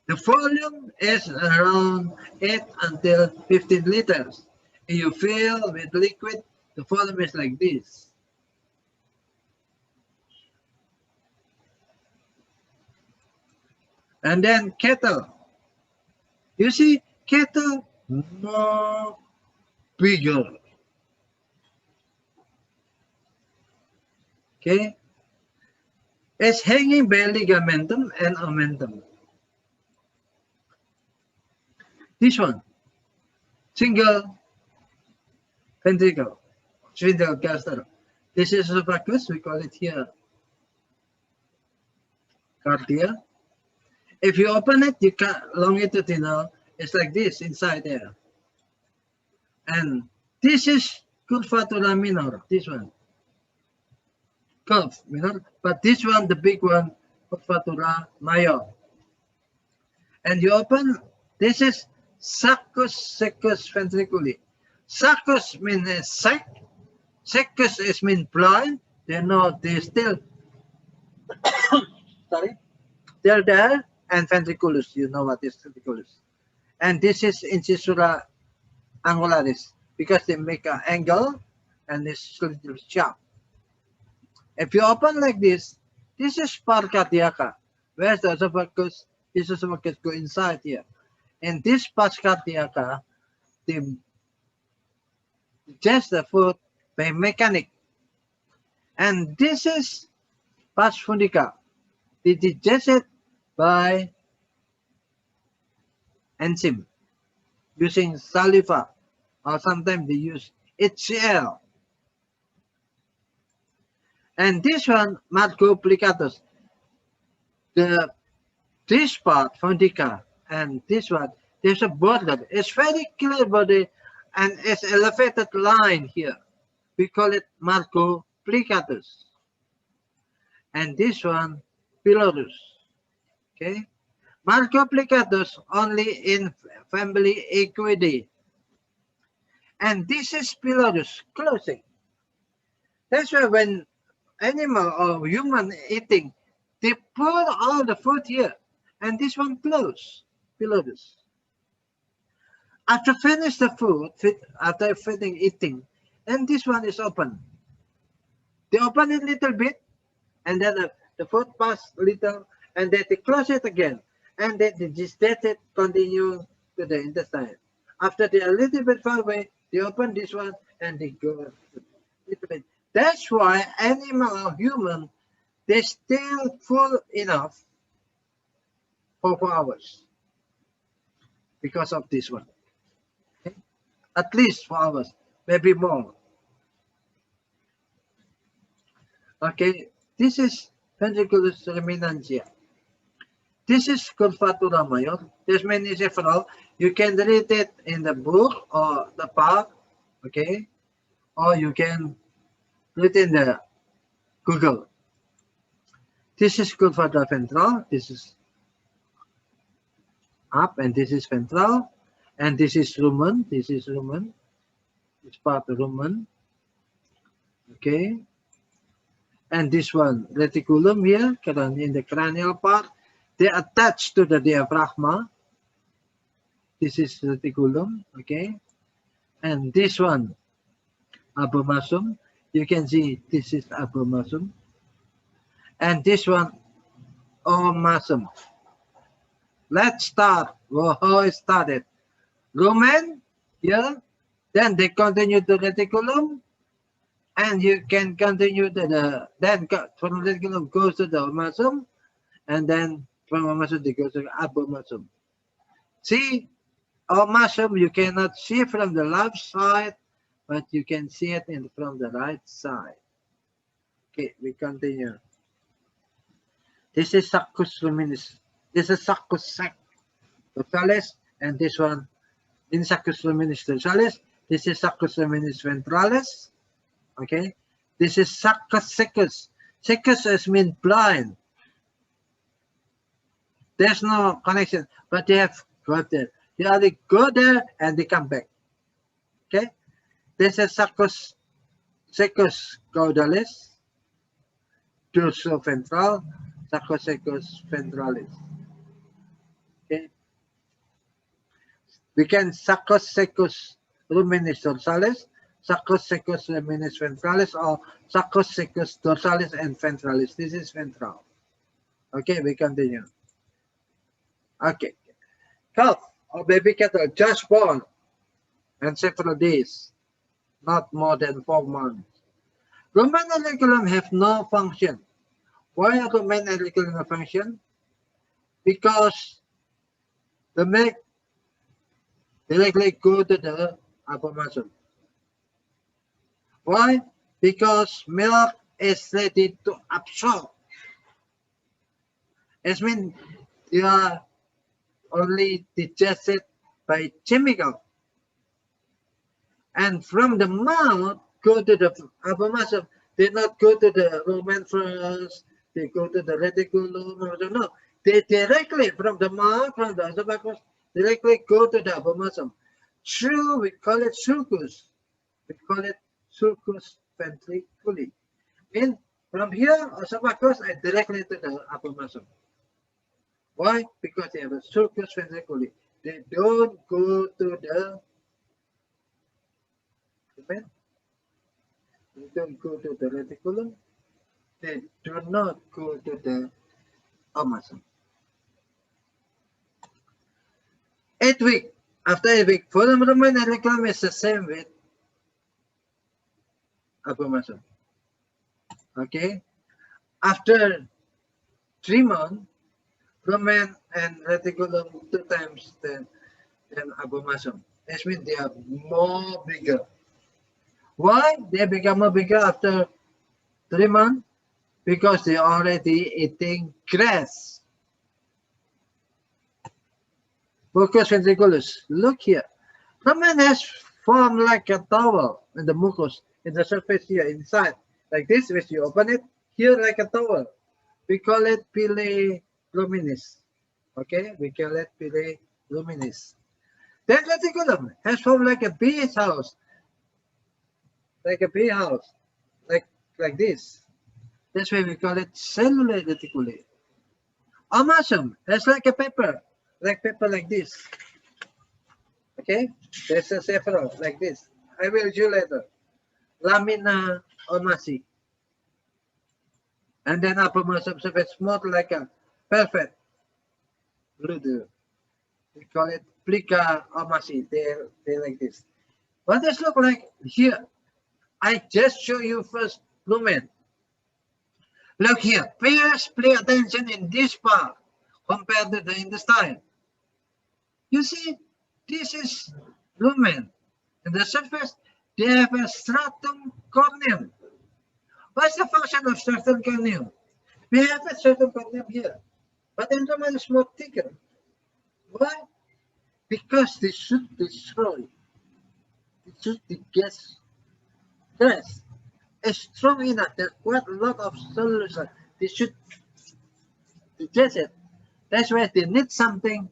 The volume is around 8 until 15 liters. If you fill with liquid, the volume is like this. And then cattle. You see, cattle more bigger. Okay? It's hanging by ligamentum and omentum. This one, single ventricle, spindle castor. This is esophagus, we call it here cardia. If you open it, you can longitudinal, it's like this inside there. And this is curvatura minor, this one. Curve minor, but this one, the big one, curvatura major. And you open, this is Saccus secus ventriculi. Saccus means sac. Secus is mean blind. They know they still sorry. They're there, and ventriculus. You know what is ventriculus. And this is incisura angularis because they make an angle and it's a little sharp. If you open like this is pars cardiaca. Where's the esophagus? This esophagus go inside here. In this pars cardiaca, they digest the food by mechanic. And this is pars fundica. They digest it by enzyme using saliva, or sometimes they use HCl. And this one, margoplicatus. This part, fundica, and this one, there's a border. It's very clear body, and it's elevated line here. We call it margoplicatus. And this one, pylorus. Okay, margoplicatus only in family Equidae. And this is pylorus, closing. That's why when animal or human eating, They put all the food here, and this one closed below this. After finish the food, after finish eating, and this one is open. They open it a little bit, and then the food pass little, and then they close it again, and then they digest it, continue to the intestine. After they are a little bit far away, they open this one and they go a little bit. That's why animal or human, they still full enough for 4 hours because of this one. Okay? At least 4 hours, maybe more. Okay, this is ventriculus ruminantia. This is curvatura major. There's many several. You can read it in the book or the park, okay? Or you can read in the Google. This is curvatura ventral. This is up, and this is ventral, and this is rumen. This is rumen. It's part of rumen. Okay. And this one, reticulum here, in the cranial part, they attach to the diaphragma. This is reticulum, okay? And this one, abomasum. You can see this is abomasum. And this one, omasum. Let's start how it started. Lumen here, then they continue to reticulum, and you can continue to then from reticulum goes to the omasum, and then from omasum they go to the abomasum. See, omasum you cannot see from the left side, but you can see it from the right side. Okay, we continue. This is saccus luminis. This is saccus dorsalis, and this one in saccus luminis dorsalis. This is saccus luminis ventralis. Okay, this is saccus secus. Secus means blind. There's no connection, but they have got there. They only go there and they come back. Okay, this is saccus secus caudalis, dorsoventral, saccus secus ventralis. Okay, we can saccus secus luminis dorsalis, saccus secus luminis ventralis, or saccus secus dorsalis and ventralis. This is ventral. Okay, we continue. Okay, calf or baby cattle just born and several days, not more than 4 months. Rumen and reticulum have no function. Why are rumen and reticulum no function? Because the milk directly go to the abomasum. Why? Because milk is ready to absorb. It means you are only digested by chemical. And from the mouth, go to the abomasum. They not go to the rumen first, they go to the reticulum. No, they directly from the mouth, from the esophagus, directly go to the abomasum. True, we call it sulcus. We call it sulcus ventriculi. And from here, esophagus, and directly to the abomasum. Why? Because they have a sulcus ventriculi. They don't go to the rumen. They don't go to the reticulum. They do not go to the abomasum. 8 weeks. After 8 weeks, for the rumen and reticulum is the same with abomasum. Okay. After 3 months, rumen and reticulum 2 times than abomasum. That means they are more bigger. Why they become more bigger after 3 months? Because they are already eating grass. Mucus ventriculus. Look here. Rumen has formed like a towel in the mucus, in the surface here, inside. Like this, which you open it, here like a towel. We call it pili luminis. Okay, we call it pili luminis. Then reticulum has formed like a bee's house. Like a bee house. Like this. That's why we call it cellular reticuli. Omasum has like a paper like this. Okay, there's a several like this. I will show later. Lamina omasi. And then apomasum surface smooth like a perfect. We call it plica omasi. They like this. What does look like here? I just show you first lumen. Look here, pay attention in this part compared to the intestine. You see, this is lumen. And the surface, they have a stratum corneum. What's the function of stratum corneum? We have a stratum corneum here, but the lumen is more thicker. Why? Because they should destroy. It should digest gas. It's strong enough. There's quite a lot of solution. They should digest it. That's why they need something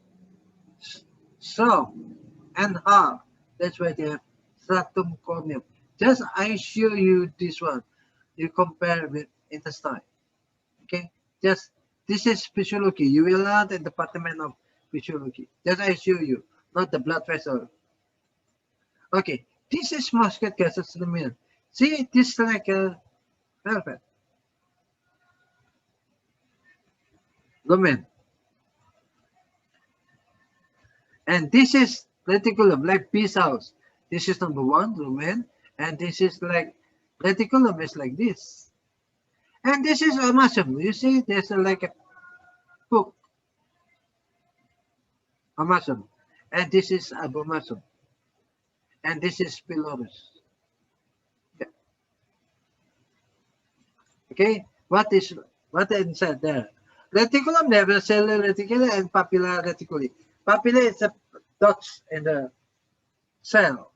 strong and hard. That's why they have stratum corneum. Just I show you this one. You compare with intestine. Okay? Just this is physiology. You will learn in the department of physiology. Just I show you, not the blood vessel. Okay, this is musket gases lumen. See, this is like a velvet. Lumen. And this is reticulum, like pea cells. This is number one, lumen. And this is like reticulum is like this. And this is omasum. You see, there's like a hook. Omasum. And this is abomasum. And this is pylorus. Okay, what is inside there? Reticulum, they have a cellular reticulum and papilla reticuli. Papilla is a dots in the cell.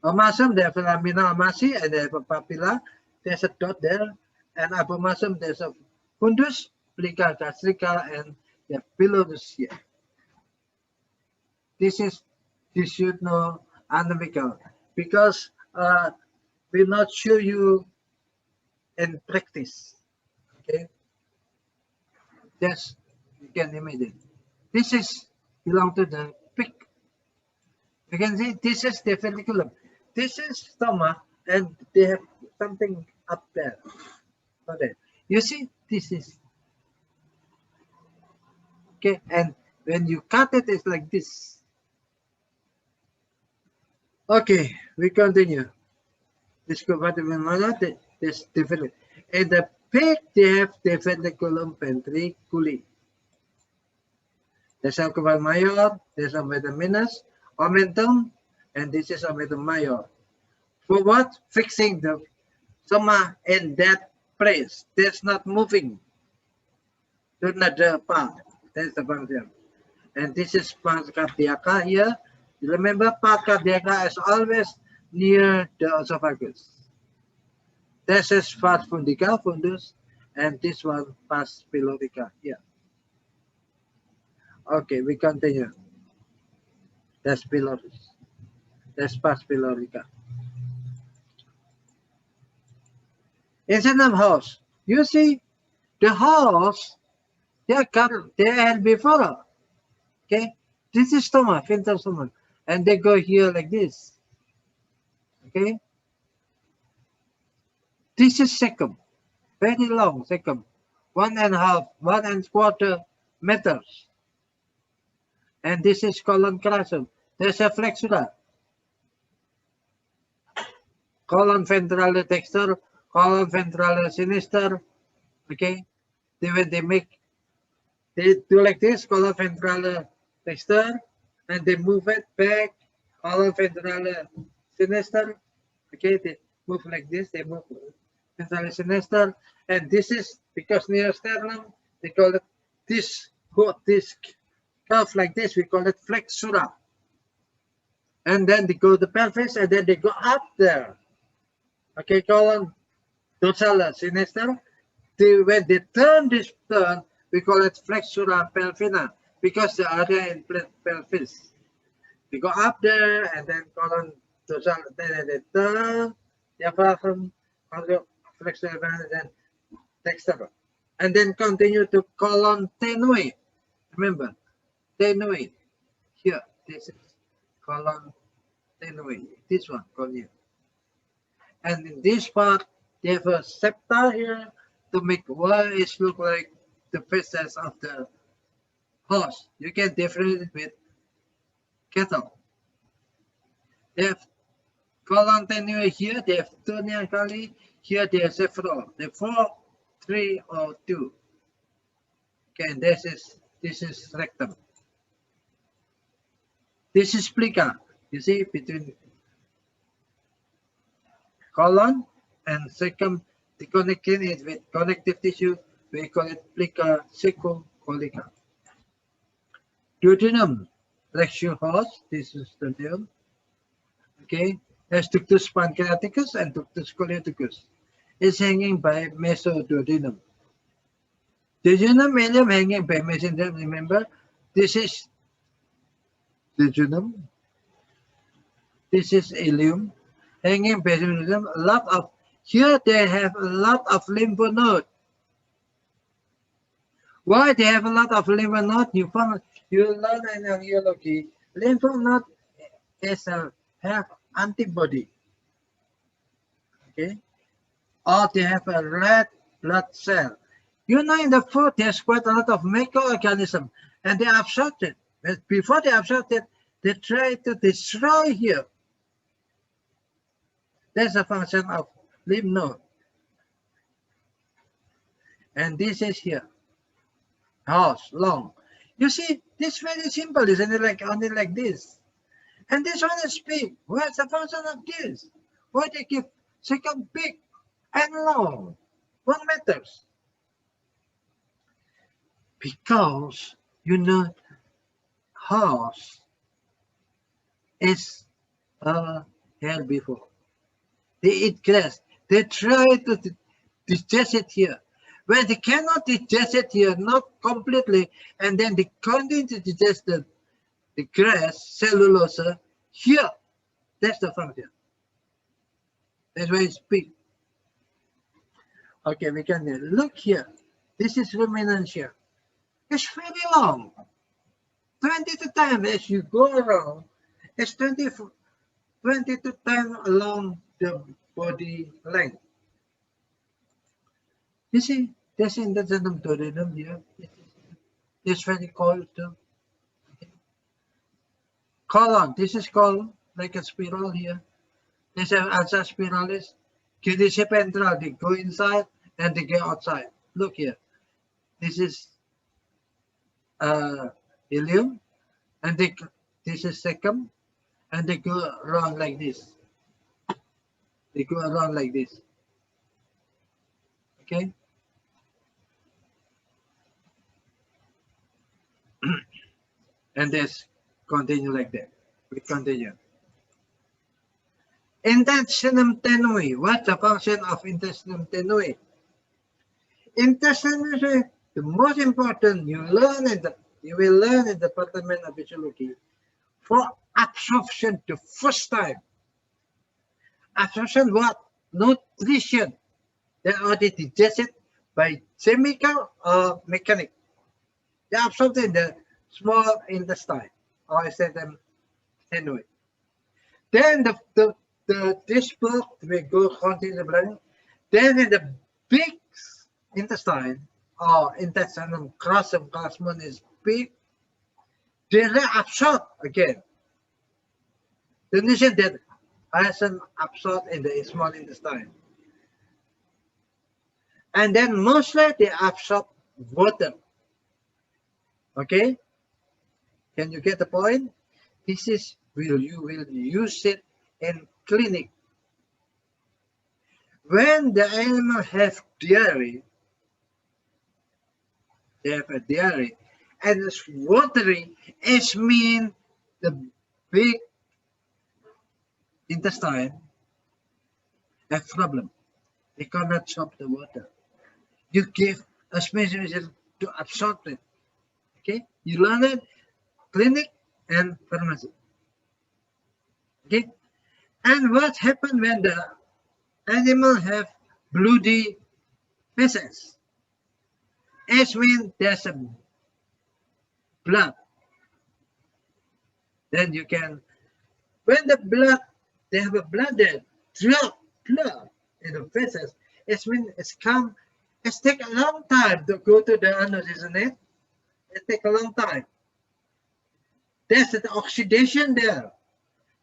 Omasum, they have a lamina omasi and they have a papilla. There's a dot there. And abomasum, there's a fundus, plica gastrica, and the pylorus here. This should know anatomical because we'll not show you in practice. Okay, just you can imagine. This is belong to the pig. You can see this is the ventriculum. This is stomach, and they have something up there. Okay, you see this is okay, and when you cut it, it's like this. Okay, we continue. This compartment is different. In the pig, they have the ventriculum ventriculi. There's alcohol major, there's omentum minus, omentum, and this is omentum major. For what? Fixing the soma in that place. That's not moving to another part. That's the function. And this is pars cardiaca here. Remember, pars cardiaca is always near the esophagus. This is pars fundica, fundus, and this one pars pylorica here. Okay, we continue. That's pylorus. That's pars pylorica. Inside of horse, you see the horse, they had before. Okay, this is stomach, ventral stomach, and they go here like this. Okay, this is cecum, very long cecum, 1.25 meters. And this is colon crassum. There's a flexura. Colon ventrale dexter, colon ventrale sinister. Okay, when they do like this, colon ventrale dexter, and they move it back, colon ventrale sinister. Okay, they move like this, they move ventrale sinister, and this is because near sternum, they call it this curve like this, we call it flexura. And then they go to the pelvis, and then they go up there. Okay, colon dorsal sinister. When they turn this turn, we call it flexura pelvina because the area in pelvis. We go up there, and then colon dorsal, then they turn diaphragm, flexura, and then dexter. and then continue to colon tenue. Remember, tenue here. This is colon tenue. This one, colon. And in this part, they have a septa here to make what it look like the faces of the horse. You can differentiate it with cattle. They have colon tenue here. They have two nearly. Here they have several. They have 4, 3, or 2. Okay, and this is rectum. This is plica. You see between colon and secum, the connecting it with connective tissue. We call it plica secocolica. Duodenum, flexure horse. This is the duodenum. Okay, has ductus pancreaticus and ductus coleoticus. It's hanging by mesoduodenum. Duodenum ileum hanging by mesoduodenum. Remember, this is duodenum. This is ileum hanging by mesoduodenum. A lot of here they have a lot of lymph node. Why they have a lot of lymph node? You learn in biology. Lymph node is have antibody. Okay, or they have a red blood cell. You know, in the food, there's quite a lot of microorganisms, and they absorb it. But before they absorb it, they try to destroy here. That's a function of lymph node. And this is here. Horse, long. You see, this very simple, isn't it? Like only like this. And this one is big. What's the function of this? Why they give second big and long? 1 meter. Because, you know, horse is a herbivore. They eat grass. They try to digest it here. When they cannot digest it here, not completely, and then they continue to digest the grass, cellulose, here. That's the function. That's why it's big. Okay, we can look here. This is ruminant here. It's very long. 22 times as you go around, it's 22 times along the body length. You see, there's in the duodenum here. It's very cold too. Okay. Colon, this is colon, like a spiral here. This is also spiralis. Cutis ventral, they go inside and they go outside. Look here. This is ileum, and this is secum, and they go around like this. They go around like this. Okay. And this continue like that. We continue. Intestinum tenue. What's the function of intestinum tenue? Intestinum tenue, the most important you will learn in the department of physiology for absorption the first time. Absorption what? Nutrition. They already digested by chemical or mechanic. They absorb in the small intestine, or I say them tenue. Then this blood will go continue the blood. Then in the big intestine or intestinum crossum is big. They reabsorb again. The nutrition that hasn't absorbed in the small intestine. And then mostly they absorb water. Okay? Can you get the point? This is you will use it in clinic. When the animal have diarrhea, they have a diarrhea, and it's watery, it means the big intestine have problem. They cannot absorb the water. You give a specimen to absorb it. Okay, you learn it, clinic and pharmacy. Okay, and what happened when the animal have bloody feces? S means there's a blood. Then you can, when the blood, they have a blood there, drop blood in the feces. It means it's take a long time to go to the anus, isn't it? It take a long time. There's an oxidation there.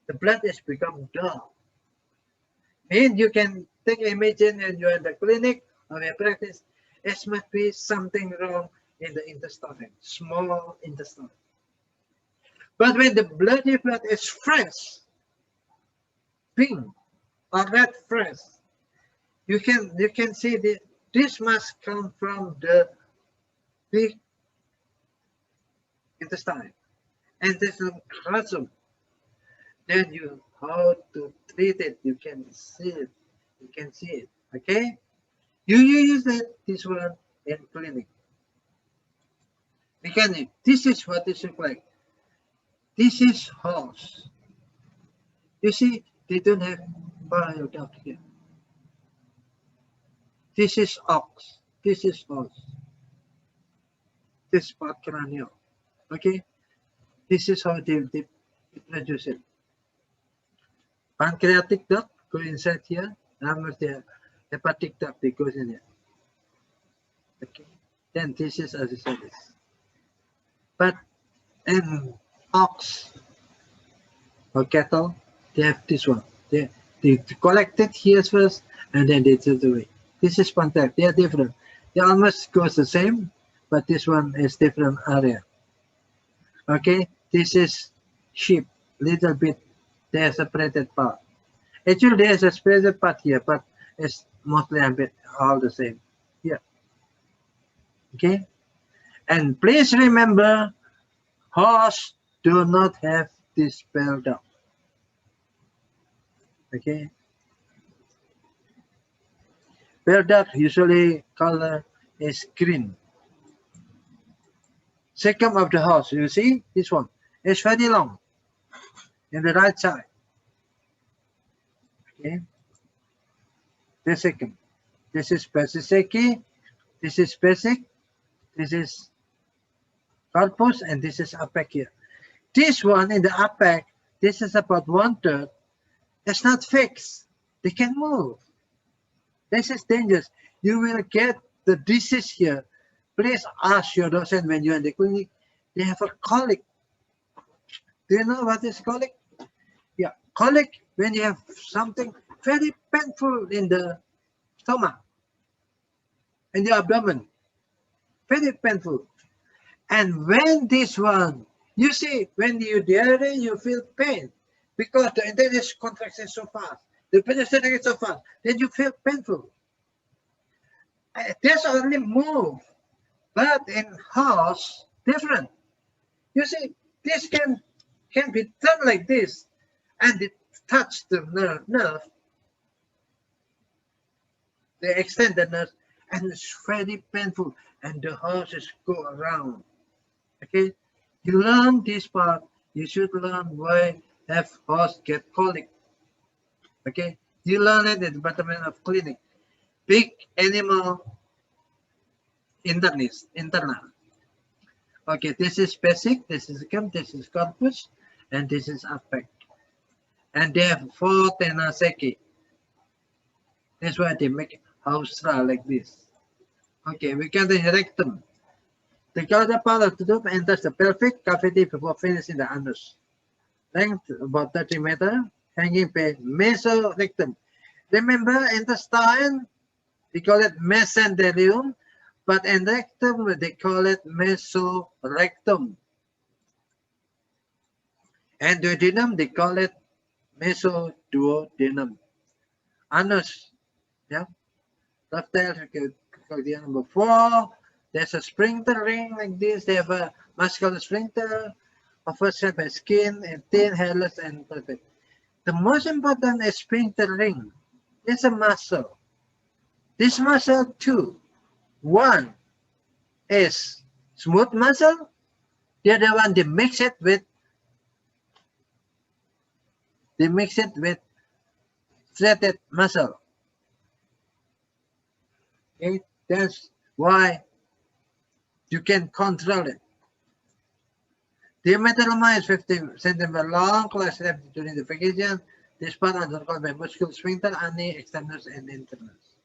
The blood has become dark. And you can take imagine and you're in the clinic or your practice, it must be something wrong in the intestine, small intestine. But when the bloody blood is fresh, pink or red fresh, you can see this must come from the big intestine. And this is calcium. Then you how to treat it, you can see it. You can see it. Okay? You use this one in clinic. Mechanic. This is what it looks like. This is horse. You see, they don't have bile duct here. This is ox. This is horse. This is part cranial. Okay? This is how they produce it. Pancreatic duct go inside here. Number the hepatic duct that goes in here. Okay. Then this is as I said this. But in ox or cattle, they have this one. They collect it here first and then they throw it away. This is pancreatic. They are different. They almost goes the same, but this one is different area. Okay, this is sheep. Little bit, they are separated part. Actually, there is a separated part here, but it's mostly a bit all the same. Yeah. Okay, and please remember, horse do not have this bile duct. Okay, bile duct usually color is green. Second of the horse, you see this one is very long in the right side. Okay, the second. This is Pesiseki, this is basic, this is corpus, and this is apex here. This one in the apex, this is about 1/3. It's not fixed. They can move. This is dangerous. You will get the disease here. Please ask your docent when you're in the clinic. They have a colic. Do you know what is colic? Yeah, colic when you have something very painful in the stomach, in the abdomen, very painful. And when this one, you see, when you diarrhea, you feel pain because the intestine contraction is so fast, the penetrating is so fast, then you feel painful. There's only move, but in horse, different. You see, this can be done like this, and it touch the nerve. They extend the nerve, and it's very painful, and the horses go around. Okay, you learn this part. You should learn why have horse get colic. Okay, you learn it at the department of clinic. Big animal internist, internal. Okay, this is basic, this is this is corpus, and this is apex. And they have 4 tenaseki. That's why they make house like this. Okay, we can the rectum. The outer part of the tube enters the pelvic cavity before finishing the anus. Length about 30 meters, hanging by mesorectum. Remember intestine, we call it mesenterium, but in rectum they call it mesorectum. And duodenum they call it mesoduodenum. Anus, yeah. Left there, number 4. There's a sphincter ring like this. They have a muscular sphincter, often set by skin, and thin, hairless, and perfect. The most important is sphincter ring. It's a muscle. This muscle too. One is smooth muscle. The other one they mix it with threaded muscle. Okay, that's why You can control it. Diameter lemma is 50 centimeter long, class left during the vacation. This part are called by muscular sphincter, ani, externus, and internus.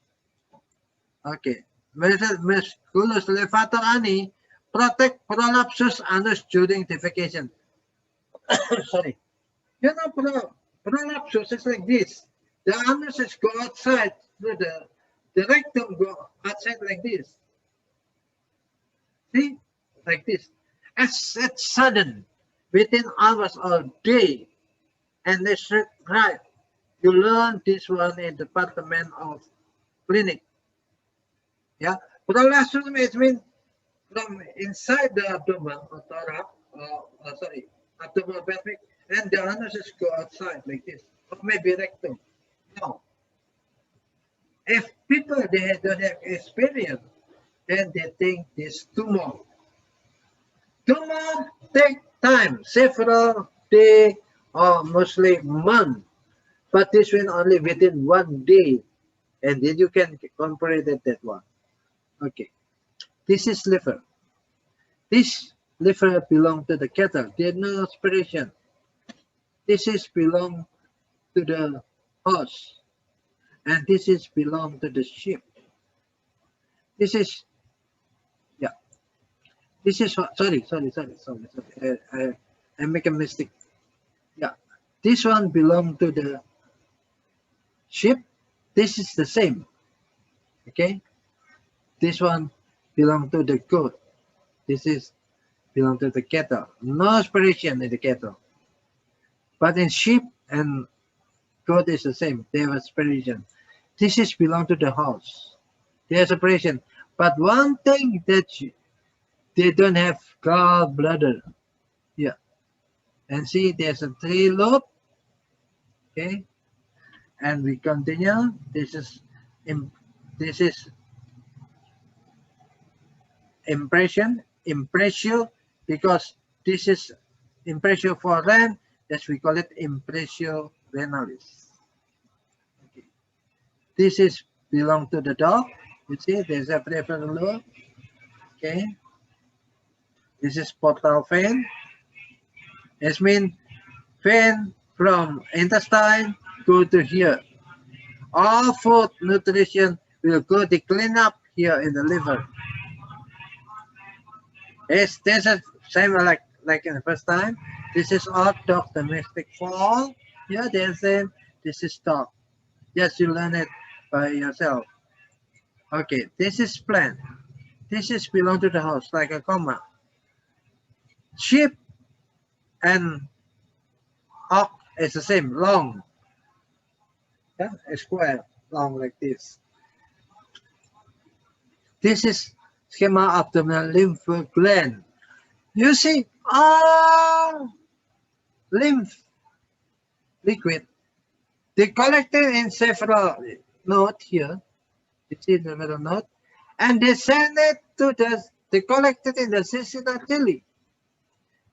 Okay. Musculus levator ani protect prolapsus anus during defecation. Sorry. You know, prolapsus is like this. The anus is go outside through the rectum go outside like this. See? Like this. As it's sudden, within hours or day, and they should right. You learn this one in the department of clinic. Yeah. Prolapsus means from inside the abdomen or thorax, sorry, abdominal pelvic, and the anus is go outside like this, or maybe rectum. No. If people they don't have experience, then they think this tumor. Tumor take time, several days or mostly months, but this will only within 1 day, and then you can compare that one. Okay, this is liver. This liver belong to the cattle. There's no aspiration. This is belong to the horse, and this is belong to the sheep. This is This is sorry. I make a mistake. Yeah, this one belong to the sheep. This is the same. Okay, this one belong to the goat. This is belong to the cattle. No aspiration in the cattle, but in sheep and goat is the same. They have aspiration. This is belong to the horse. They have aspiration, but one thing that they don't have gallbladder. Yeah. And see, there's a 3 lobe. Okay. And we continue. This is impression, because this is impressio for ren. That's we call it impressio renalis. Okay. This is belong to the dog. You see, there's a peripheral lobe. Okay. This is portal vein. It means vein from intestine go to here. All food nutrition will go to clean up here in the liver. This is same like in the first time. This is all dog domestic fall. Yeah, they're same. This is dog. Yes, you learn it by yourself. Okay, this is plant. This is belong to the house like a comma. Sheep and ox is the same, long. Yeah, a square, long like this. This is schema abdominal lymph gland. You see, all lymph liquid, they collected in several nodes here. You see the middle node, and they send it to they collected in the cisterna jelly.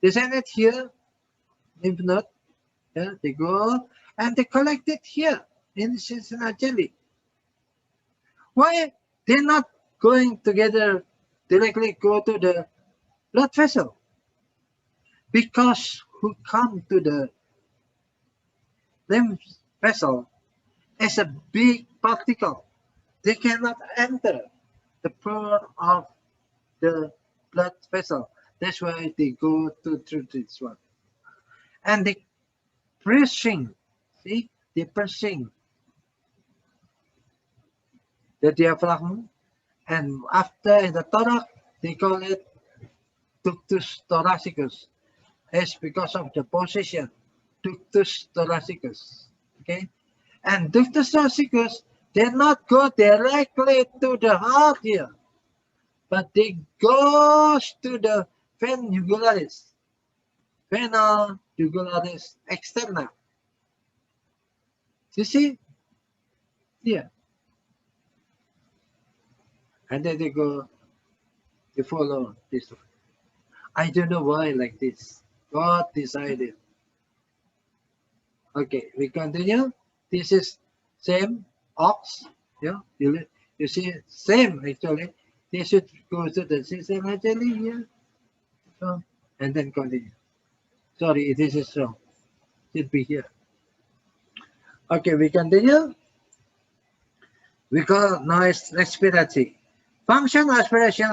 They send it here, lymph node. Yeah, they go and they collect it here in the cisterna jelly. Why they're not going together directly go to the blood vessel? Because who come to the lymph vessel as a big particle, they cannot enter the pore of the blood vessel. That's why they go through this one. And they pressing, see, they pressing the diaphragm, and after in the thorax, they call it ductus thoracicus. It's because of the position, ductus thoracicus. Okay, and ductus thoracicus, they not go directly to the heart here, but they goes to the vena jugularis externa. You see here, and then they follow this one. I don't know why like this. God decided. Okay, we continue. This is same ox. Yeah, you see same actually. They should go to the system naturally here. So, and then continue. Sorry, this is wrong. Should be here. Okay, we continue. We call noise respiratory. Function respiration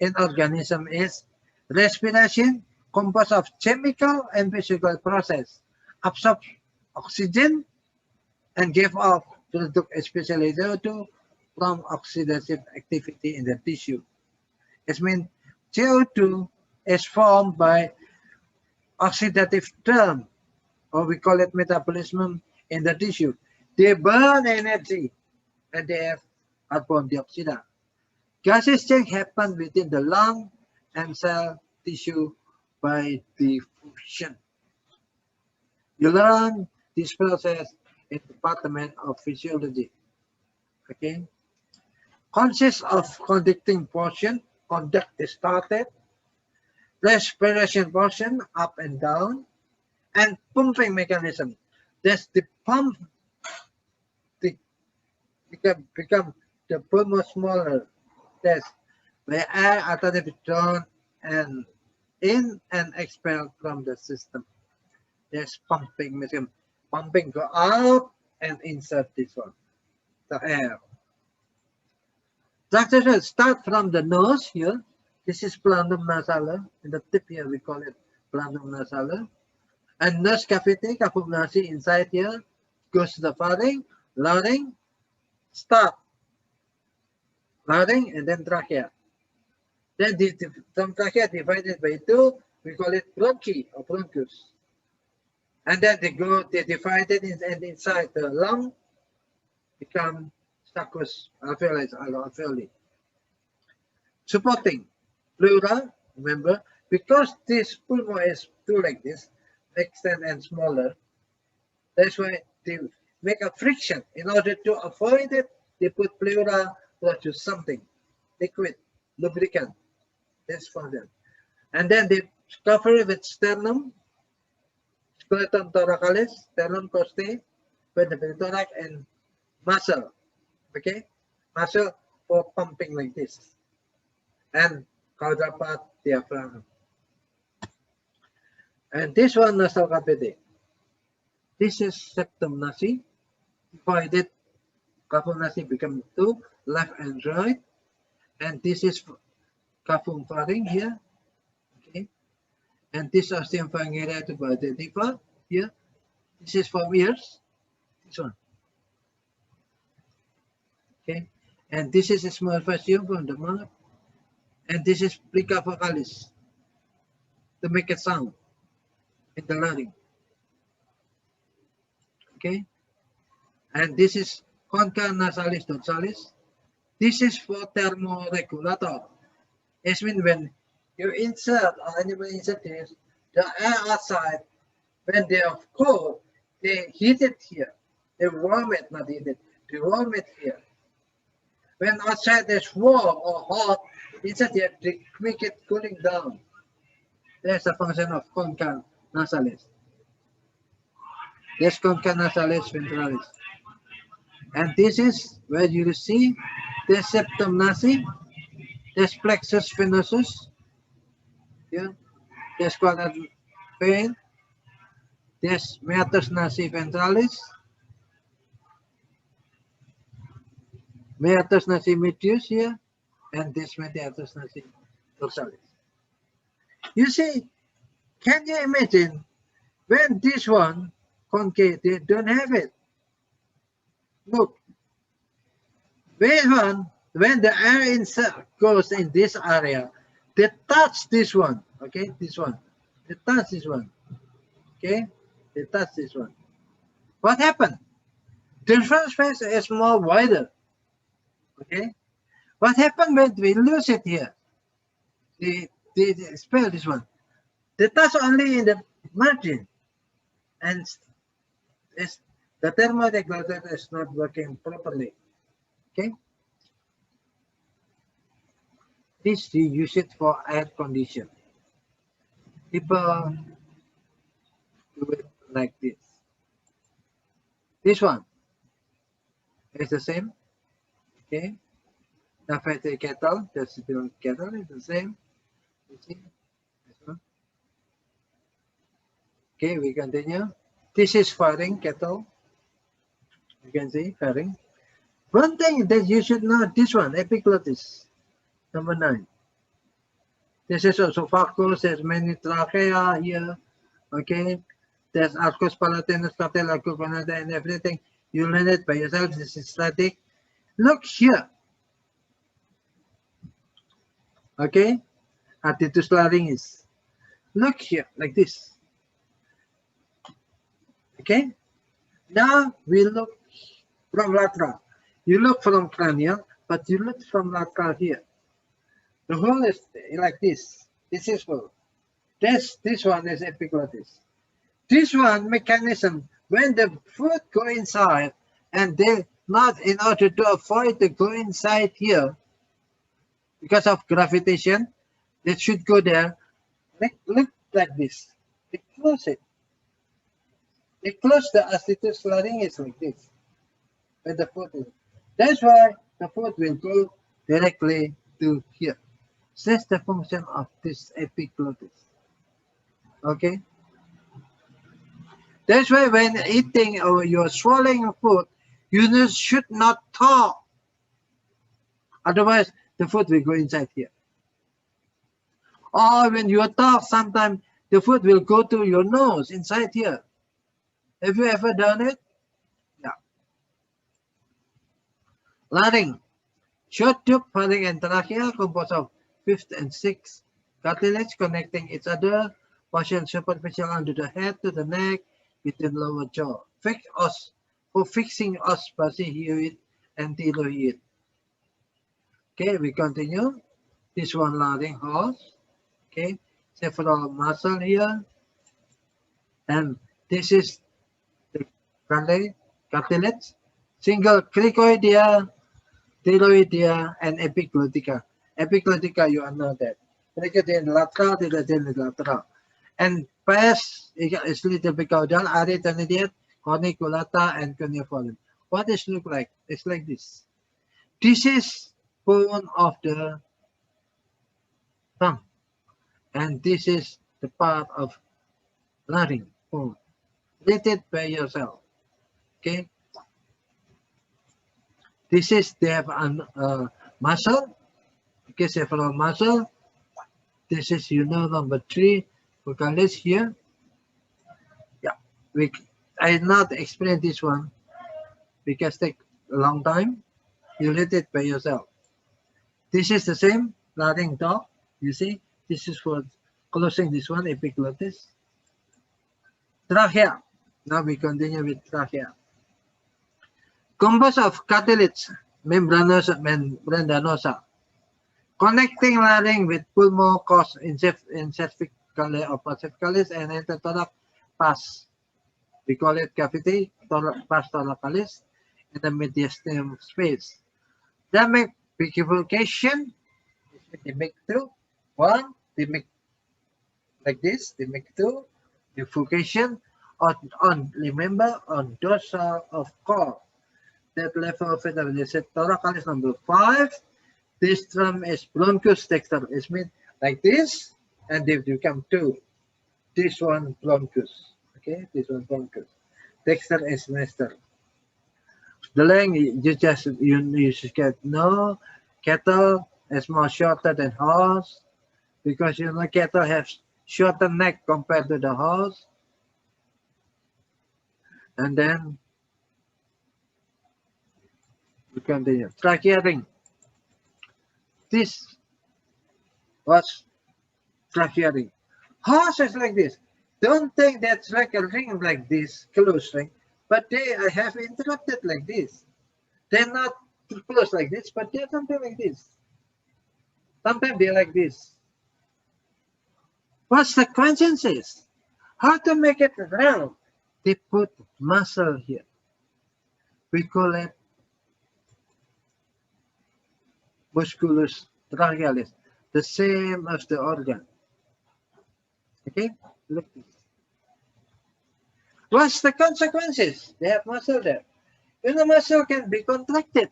in organism is respiration composed of chemical and physical process. Absorb oxygen and give off product, especially CO2, from oxidative activity in the tissue. It means CO2 is formed by oxidative term, or we call it metabolism in the tissue. They burn energy and they have carbon dioxide. Gases change happen within the lung and cell tissue by diffusion. You learn this process in the Department of Physiology. Okay, consists of conducting portion, conduct is started, respiration portion up and down, and pumping mechanism. That's the pump become the pulmo smaller. That's where air alternatively drawn and in and expelled from the system. There's pumping mechanism. Pumping go out and insert this one, the air. Structure start from the nose here. This is planum nasaler. In the tip here, we call it planum nasaler. And nose cavity, caput nasi inside here, goes to the larynx, stop, larynx, and then trachea. Then from trachea divided by two, we call it bronchi or bronchus. And then they divided and inside the lung become stachus alveoli. Supporting pleura, remember, because this pulmo is two like this, extend and smaller, that's why they make a friction. In order to avoid it, they put pleura to something, liquid, lubricant. That's for them. And then they cover it with sternum, skeleton thoracalis, sternum costae, with the thorax and muscle. Okay, muscle for pumping like this, and caudal part diaphragm. And this one nasal cavity. This is septum nasi. Divided, cavum nasi become two, left and right. And this is cavum pharynx here. Okay. And this ostium pharyngeal to identify here. This is from ears. This one. Okay. And this is a small fascium from the mouth. And this is plica vocalis to make a sound in the larynx. Okay. And this is concha nasalis dorsalis. This is for thermoregulator. It means when you insert or anybody insert this, the air outside, when they are cold, they heat it here. They warm it, not heat it. They warm it here. When outside is warm or hot, inside here, they make it cooling down. That's a function of concha nasalis. That's concha nasalis ventralis. And this is where you see the septum nasi, there's plexus venosus, yeah, there's quadrant vein, there's meatus nasi ventralis, meatus nasi medius here, and this meatus nasi dorsalis. You see, can you imagine when this one concave, they don't have it? Look, when the air insert goes in this area, they touch this one, okay, this one. They touch this one, okay, they touch this one. What happened? The different space is more wider, okay. What happened when we lose it here? They spell this one. They touch only in the margin, and the thermoregulator is not working properly, okay. This you use it for air condition. People do it like this. This one is the same, okay. Diaphragmatic cattle, that's the cattle is the same. You see this one. Okay, we continue. This is pharynx cattle. You can see pharynx. One thing that you should know, this one, epiglottis, number 9. This is also esophagus, there's many trachea here, okay? There's arcus palatinus, cartilagus, and everything. You learn it by yourself, this is static. Look here, okay? Artitus larynx. Look here, like this, okay? Now we look from lateral. You look from cranial, but you look from lateral here. The whole is like this. This is full. This one is epiglottis. This one mechanism, when the food go inside and they not in order to avoid to go inside here because of gravitation, they should go there. Look like this. They close it. They close the artitus larynx like this. Where the food is. That's why the food will go directly to here. So that's the function of this epiglottis. Okay. That's why when eating or you're swallowing food, you should not talk. Otherwise, the food will go inside here. Or when you talk, sometimes the food will go to your nose inside here. Have you ever done it? Yeah. Larynx. Short tube, pharynx, and trachea composed of 5th and 6th cartilage connecting each other. Partial superficial under the head to the neck between lower jaw. Fix os for fixing os basihyoid and thyroid. Okay, we continue. This one larynx horse. Okay, several muscle here. And this is the cartilage. Single cricoidea, thyroidea, and epiglottica. Epiglottica, you know that. Lateral, lateral. And pes is little bit caudal, arrhythmia, corniculata, and cuneiform. What does it look like? It's like this. This is bone of the tongue. And this is the part of larynx bone. Read it by yourself. Okay. This is, they have a muscle. Okay, several muscle. This is, number 3. Vocalis here. Yeah, I not explain this one because take a long time. You read it by yourself. This is the same larynx top. You see, this is for closing this one, epiglottis. Trachea. Now we continue with trachea. Composed of cartilage, membranosa, connecting larynx with pulmocos in cervicalis or cervicalis and enterothorax pars. We call it cavity, pars thoracalis, in the mediastinum space. They make bifurcation. They make 2. 1, they make like this. They make 2 bifurcation on remember on dorsal of core. That level of it, they said thoracalis number 5. This term is bronchus dexter. It means like this, and they become 2. This one bronchus. Okay, this one bronchus. Dexter is master. The length you should get no cattle is more shorter than horse because cattle have shorter neck compared to the horse. And then we continue. Trachea ring. This was trachea ring. Horse is like this. Don't think that's like a ring like this, close ring, but they have interrupted like this. They're not close like this, but they're something like this. Sometimes they're like this. What's the consequences? How to make it round? They put muscle here. We call it musculus trachealis, the same as the organ. Okay, look this. What's the consequences? They have muscle there. The muscle can be contracted.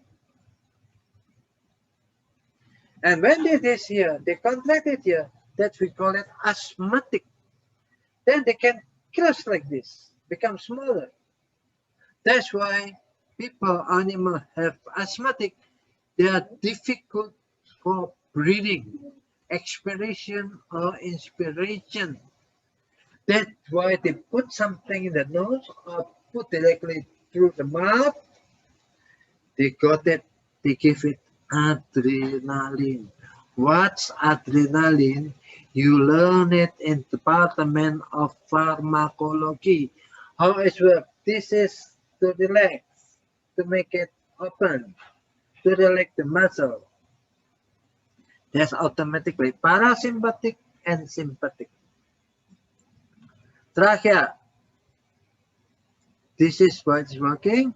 And when they this here, they contract it here, that we call it asthmatic. Then they can crush like this, become smaller. That's why people, animals have asthmatic. They are difficult for breathing, expiration or inspiration. That's why they put something in the nose or put directly through the mouth. They got it, they give it adrenaline. What's adrenaline? You learn it in the Department of Pharmacology. How it works? This is to relax, to make it open, to relax the muscle. There's automatically parasympathetic and sympathetic. Trachea. This is what's working.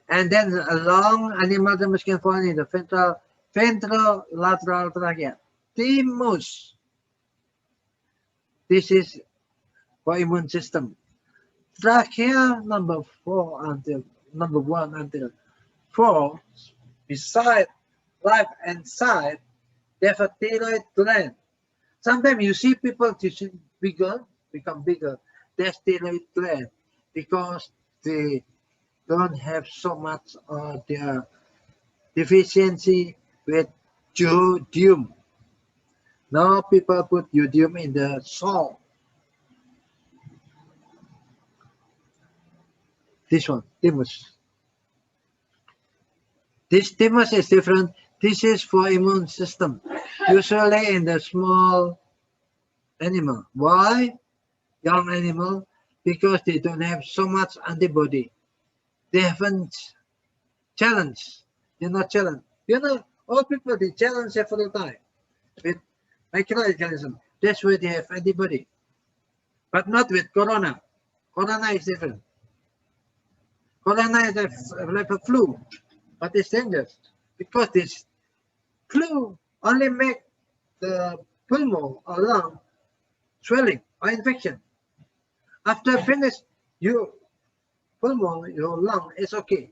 And then along animal thymus can fall in the ventrolateral trachea. Thymus. This is for immune system. Trachea number 1 until 4, beside left and side, they have a thyroid gland. Sometimes you see people become bigger. There's thyroid gland because they don't have so much of their deficiency with jodium. Now people put jodium in the salt. This one, thymus. This thymus is different. This is for immune system, usually in the small animal. Why? Young animal, because they don't have so much antibody. They haven't challenged. They're not challenged. You know, all people, they challenge several times with microorganism. That's where they have antibody. But not with corona. Corona is different. Corona is like a flu, but it's dangerous because this flu only make the pulmonary or lung swelling or infection. After finish, your pulmonary, your lung is okay,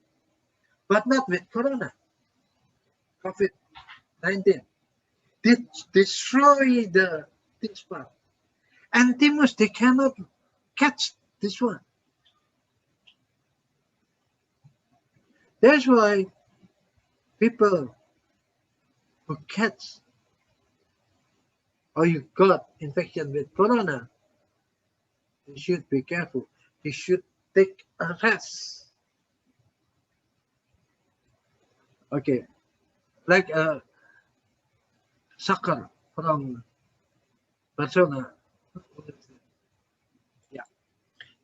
but not with corona, COVID-19. They destroy this part. And thymus, they cannot catch this one. That's why people who catch or you got infection with corona, you should be careful. You should take a rest. Okay, like a soccer from Barcelona. Yeah,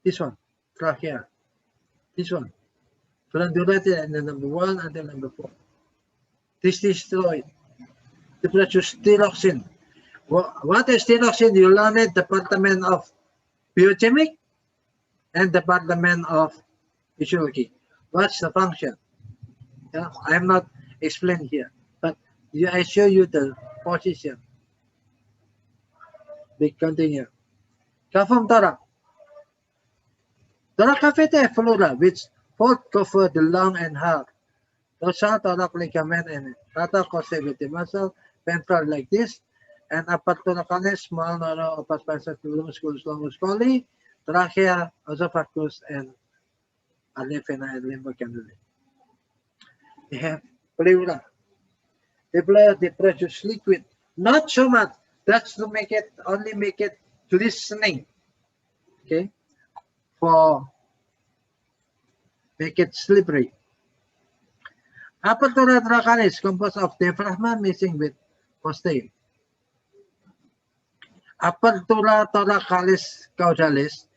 this one, trachea. This one, from the and the number 1 until number 4. This destroyed. The produce thyroxine. What is thyroxine? You learn it Department of Biochemic and Department of Physiology. What's the function? I'm not explaining here, but I show you the position. We continue. Cavum thorax. Thorax cavity flora, which both cover the lung and heart. Dorsal thorax ligament and lateral connectivity muscle, ventral like this, and upper thoracalis, small narrow upper spine musculus longus colli, trachea, esophagus, and alephina and lymphocannuli. They have pleura. The blood, they produce liquid, not so much. That's to make it only make it glistening. Okay, for make it slippery. Upper thoracalis composed of diaphragm mixing with posterior. Upper thoracalis caudalis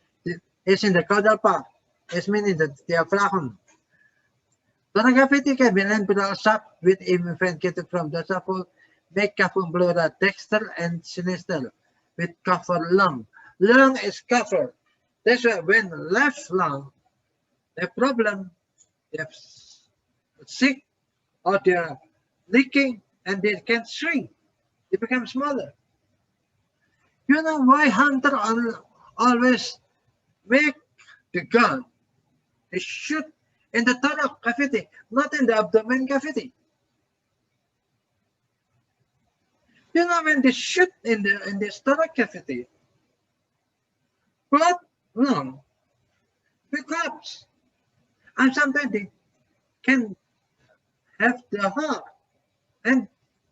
is in the caudal part. It's meaning the diaphragm. Thorax cavity can be lampular shaft with infiltrated from the scapula, make cavum pleura dexter and sinister with covered lung. Lung is covered. That's why when left lung, the problem, they're sick or they're leaking and they can shrink. They become smaller. You know why hunter always make the gun? They shoot in the thorax cavity, not in the abdomen cavity. You know, when they shoot in the stomach cavity, blood lung will collapse. And sometimes they can have the heart and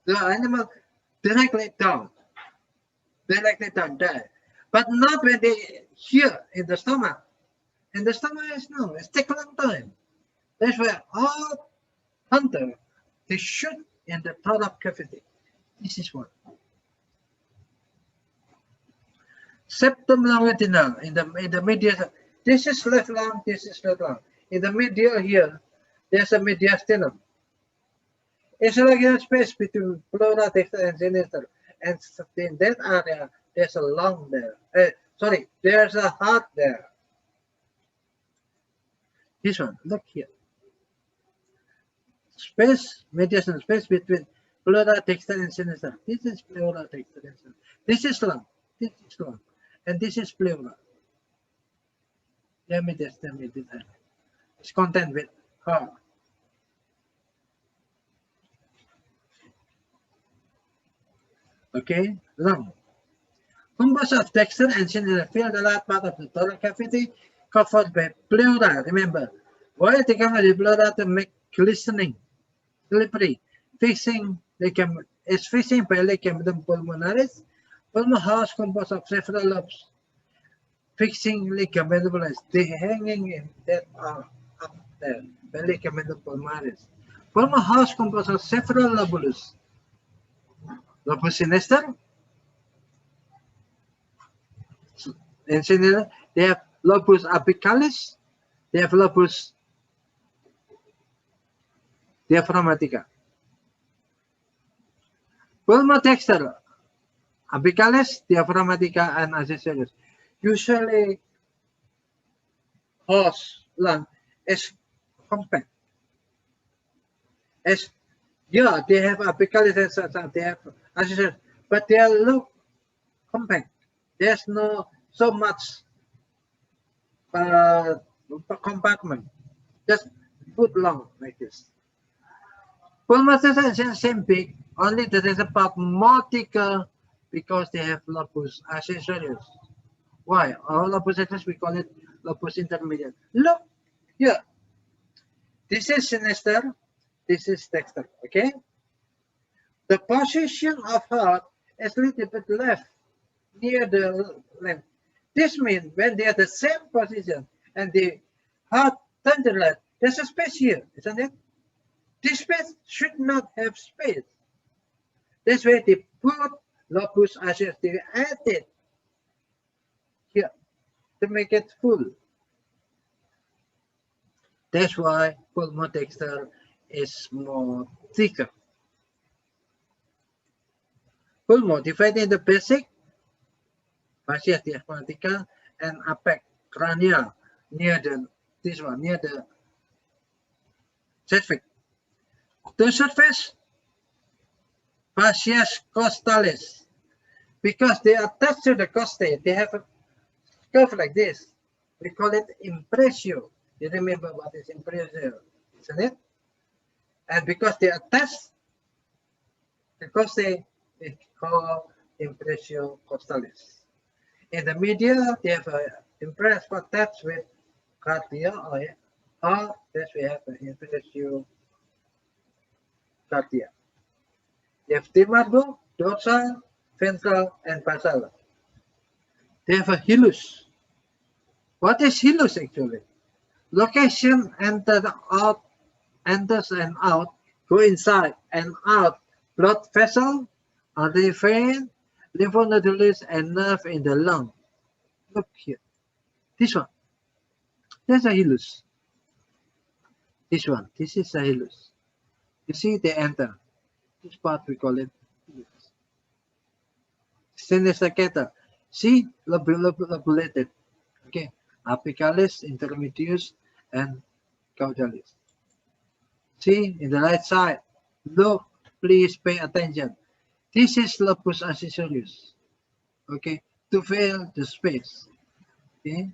the animal directly down, die. But not when they here in the stomach. In the stomach is no, it takes a long time. That's why all hunter they shoot in the thorax cavity. This is what. Septum longitudinal in the medial. This is left lung. This is left lung. In the medial here, there's a mediastinum. It's like a space between pleura, texture, and sinister. And in that area, there's a lung there. Sorry, there's a heart there. This one, look here. Space, mediastinum, space between pleura, texture, and sinister. This is pleura, texture, and sinister. This is lung. This is lung. And this is pleura. Yeah, mediastinum. It's content with heart. Okay, lung. Composed of texture and sinister fill the large part of the thorax cavity covered by pleura. Remember, why they cover the pleura to make glistening, slippery, fixing ligament is fixing by ligamentum pulmonaris. Pulmonary house composed of several lobes. Fixing ligamentum pulmonaris. They hanging in that up there by ligamentum pulmonaris. Pulmonary house composed of several lobulus. Lobus sinister. In sinister, they have lobus apicalis. They have lobus diaphragmatica. Pulmotexter, apicalis, diaphragmatica, and accessories. Usually, horse lung is compact. Yeah, they have apicalis and such, they have accessories, but they look compact. There's no so much compartment. Just put long like this. Pulmotexter is same big, only that there's a part more thicker because they have lobus accessorius. Why? All lobus accessorius we call it lobus intermediate. Look here. This is sinister. This is texter. Okay. The position of heart is a little bit left near the left. This means when they are the same position and the heart turns to the left, there's a space here, isn't it? This space should not have space. That's why they put lobus accessorius. They add it here to make it full. That's why pulmotexter is more thicker. Pulmo divided into basic, fascia diaphragmatica, and apex cranial near the cervix. The surface, fascia costalis, because they are attached to the costae, they have a curve like this. We call it impressio. You remember what is impressio, isn't it? And because they are attached to the costae, it's called impressio costalis. In the media, they have an impressio attached with cardia, or yes, we have an impressio cardia. They have demargo, dorsal, ventral, and basal. They have a hilus. What is hilus actually? Location enters and out, go inside and out. Blood vessel, artery vein, lymphonodules, and nerve in the lung. Look here. This one. There's a hilus. This one. This is a hilus. You see, they enter. This part we call it hilus. Sinister cater. See, lobulated. Okay. Apicalis, intermedius, and caudalis. See, in the right side. Look, please pay attention. This is lobus accessorius. Okay, to fill the space. Okay.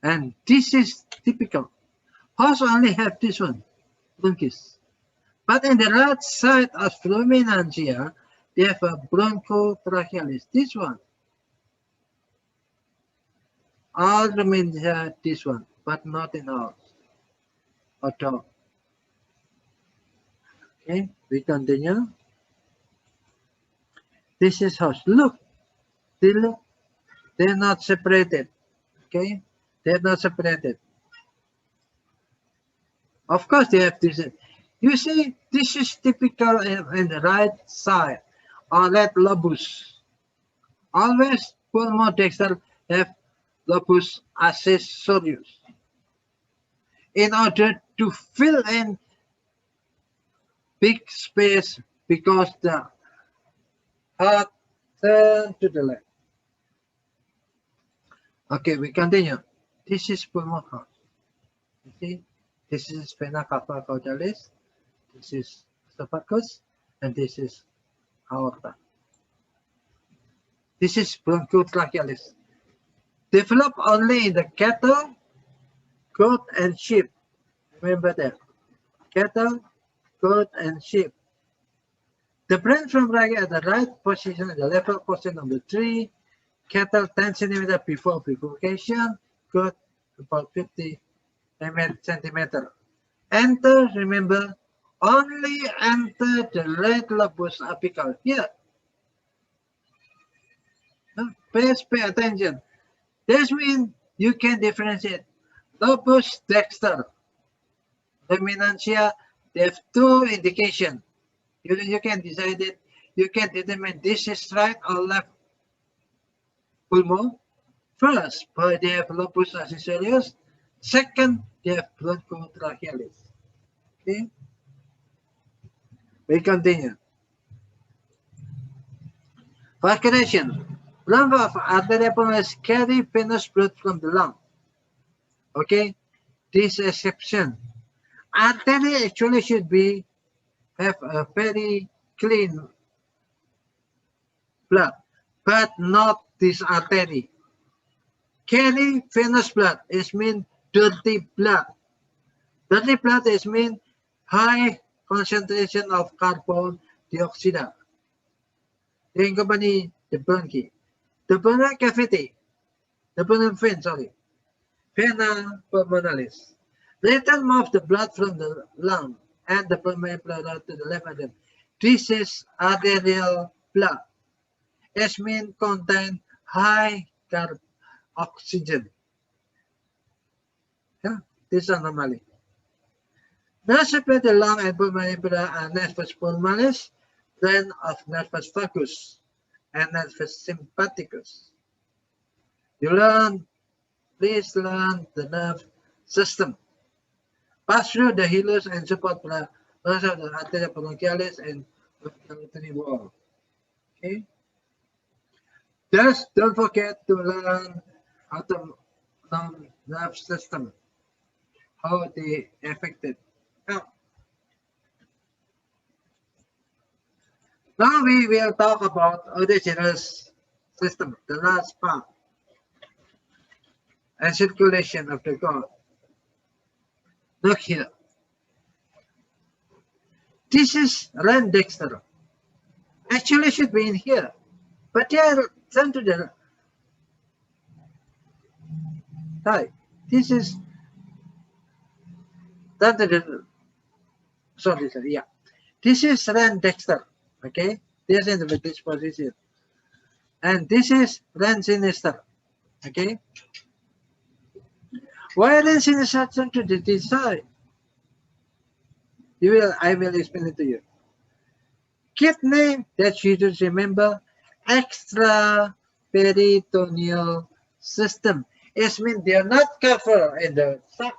And this is typical. Horse only have this one, donkeys. But in the right side of luminantia, they have a bronchotrachealis. This one. All luminantia, this one, but not in all. At all. Okay, we continue. This is house. Look, they're not separated. Okay, they're not separated. Of course, they have this. You see, this is typical in the right side, or right lobus. Always pulmodexter have lobus accessorius. In order to fill in big space because the heart turn to the left. Okay, we continue. This is pulmonary. You see, this is vena cava caudalis, this is esophagus, and this is aorta. This is bronchotrachealis. Develop only in the cattle, goat, and sheep. Remember that. Cattle, goat, and sheep. The brain from right at the right position, the level position of the tree. Cattle 10 centimeter before bifurcation, goat about 50 centimeter. Enter, remember, only enter the right lobus apical here. Please pay attention. This means you can differentiate lobus dexter. Luminantia, they have two indications. You can decide it. You can determine this is right or left pulmo. First, they have lobus accessorius. Second, they have bronchotrachealis. Okay. We continue. Vascularization. Lung of arterial pulmonalis carry venous blood from the lung. Okay. This exception. Artery actually should have a very clean blood, but not this artery. Carry venous blood is mean dirty blood. Dirty blood is mean high concentration of carbon dioxide. In company, the bronchi. The pulmonary cavity, the pulmonary vein, sorry, vena pulmonalis. Later move the blood from the lung and the pulmonary blood to the left atrium. This is arterial blood. It means contain high oxygen. Yeah, this is anomaly. Now separate the lung and pulmonary blood are nervus pulmonalis, then of nervus vagus and nervus sympathicus. Please learn the nerve system. Pass through the hilus and support blood of the arteria bronchialis and respiratory wall. Okay. Just don't forget to learn how to know nerve system, how they affected. Now we will talk about autogenous system, the last part, and circulation of the God. Look here. This is Ren Dexter. Actually should be in here, but they are sent to the right. This is done to the sorry, yeah. This is Ren Dexter. Okay, this is in this position. And this is Ren Sinister. Okay. Why Ren Sinister sent to this side? I will explain it to you. Kidney that you just remember, extra peritoneal system. It means they are not covered in the top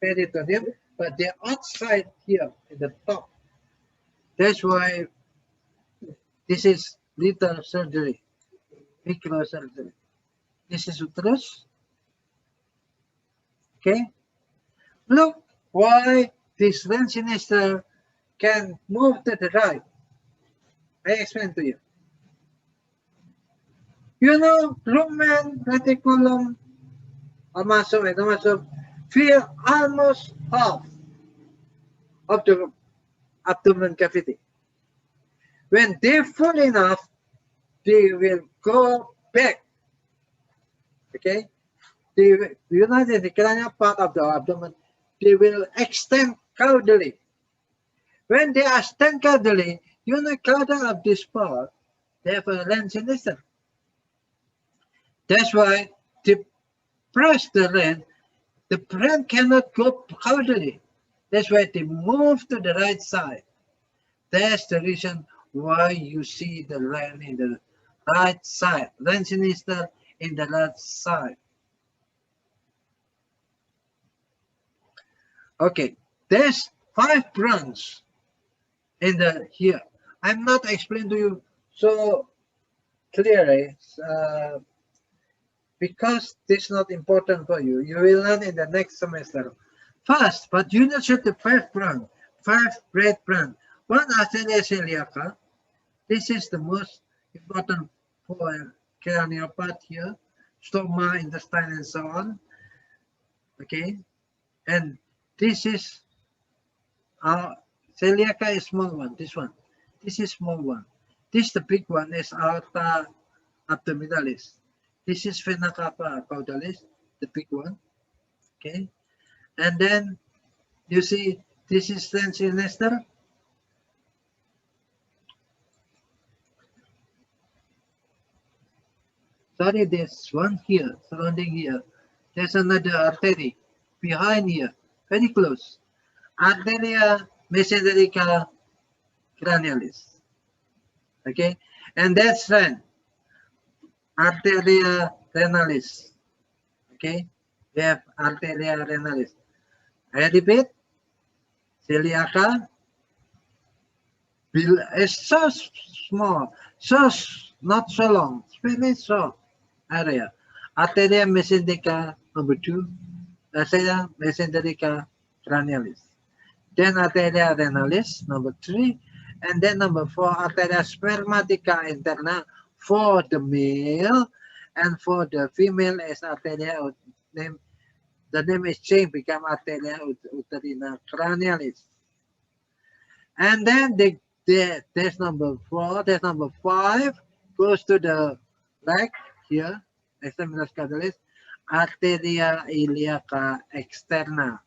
peritoneum, but they're outside here in the top. That's why this is little surgery, microsurgery. This is uterus. Okay. Look why this Ren Sinister can move to the right. I explain to you. You know, lumen, reticulum, muscle, and muscle fill almost half of the abdomen cavity. When they're full enough, they will go back. Okay, the united the cranial part of the abdomen, they will extend caudally. When they extend caudally, caudal of this part, they have a lens sinister. That's why to press the lens, the brain cannot go caudally. That's why they move to the right side. That's the reason why you see the lens in the right side, lens sinister in the left side. Okay, there's 5 branches in the here. I'm not explaining to you so clearly because this is not important for you. You will learn in the next semester. First, but you know the 5 branch, 5 great branch. One arteria celiaca. This is the most important for cranial part here, stoma, intestine, and so on. Okay, and this is celiaca is small one. This one, this is small one. This the big one is aorta abdominalis. This is vena cava caudalis, the big one. Okay, and then you see this is lens sinister. Sorry, there's one here, surrounding here. There's another artery behind here, very close. Arteria mesenterica cranialis. Okay, and that's right. Arteria renalis. Okay, we have arteria renalis. I repeat, celiaca is so small, so not so long, very short area. Arteria mesenterica number 2, arteria mesenterica cranialis. Then arteria renalis number 3, and then number 4, arteria spermatica interna for the male, and for the female is arteria name. The name is changed, become arteria uterina cranialis. And then there's number 4, there's number 5, goes to the leg here, extremis caudalis, arteria iliaca externa.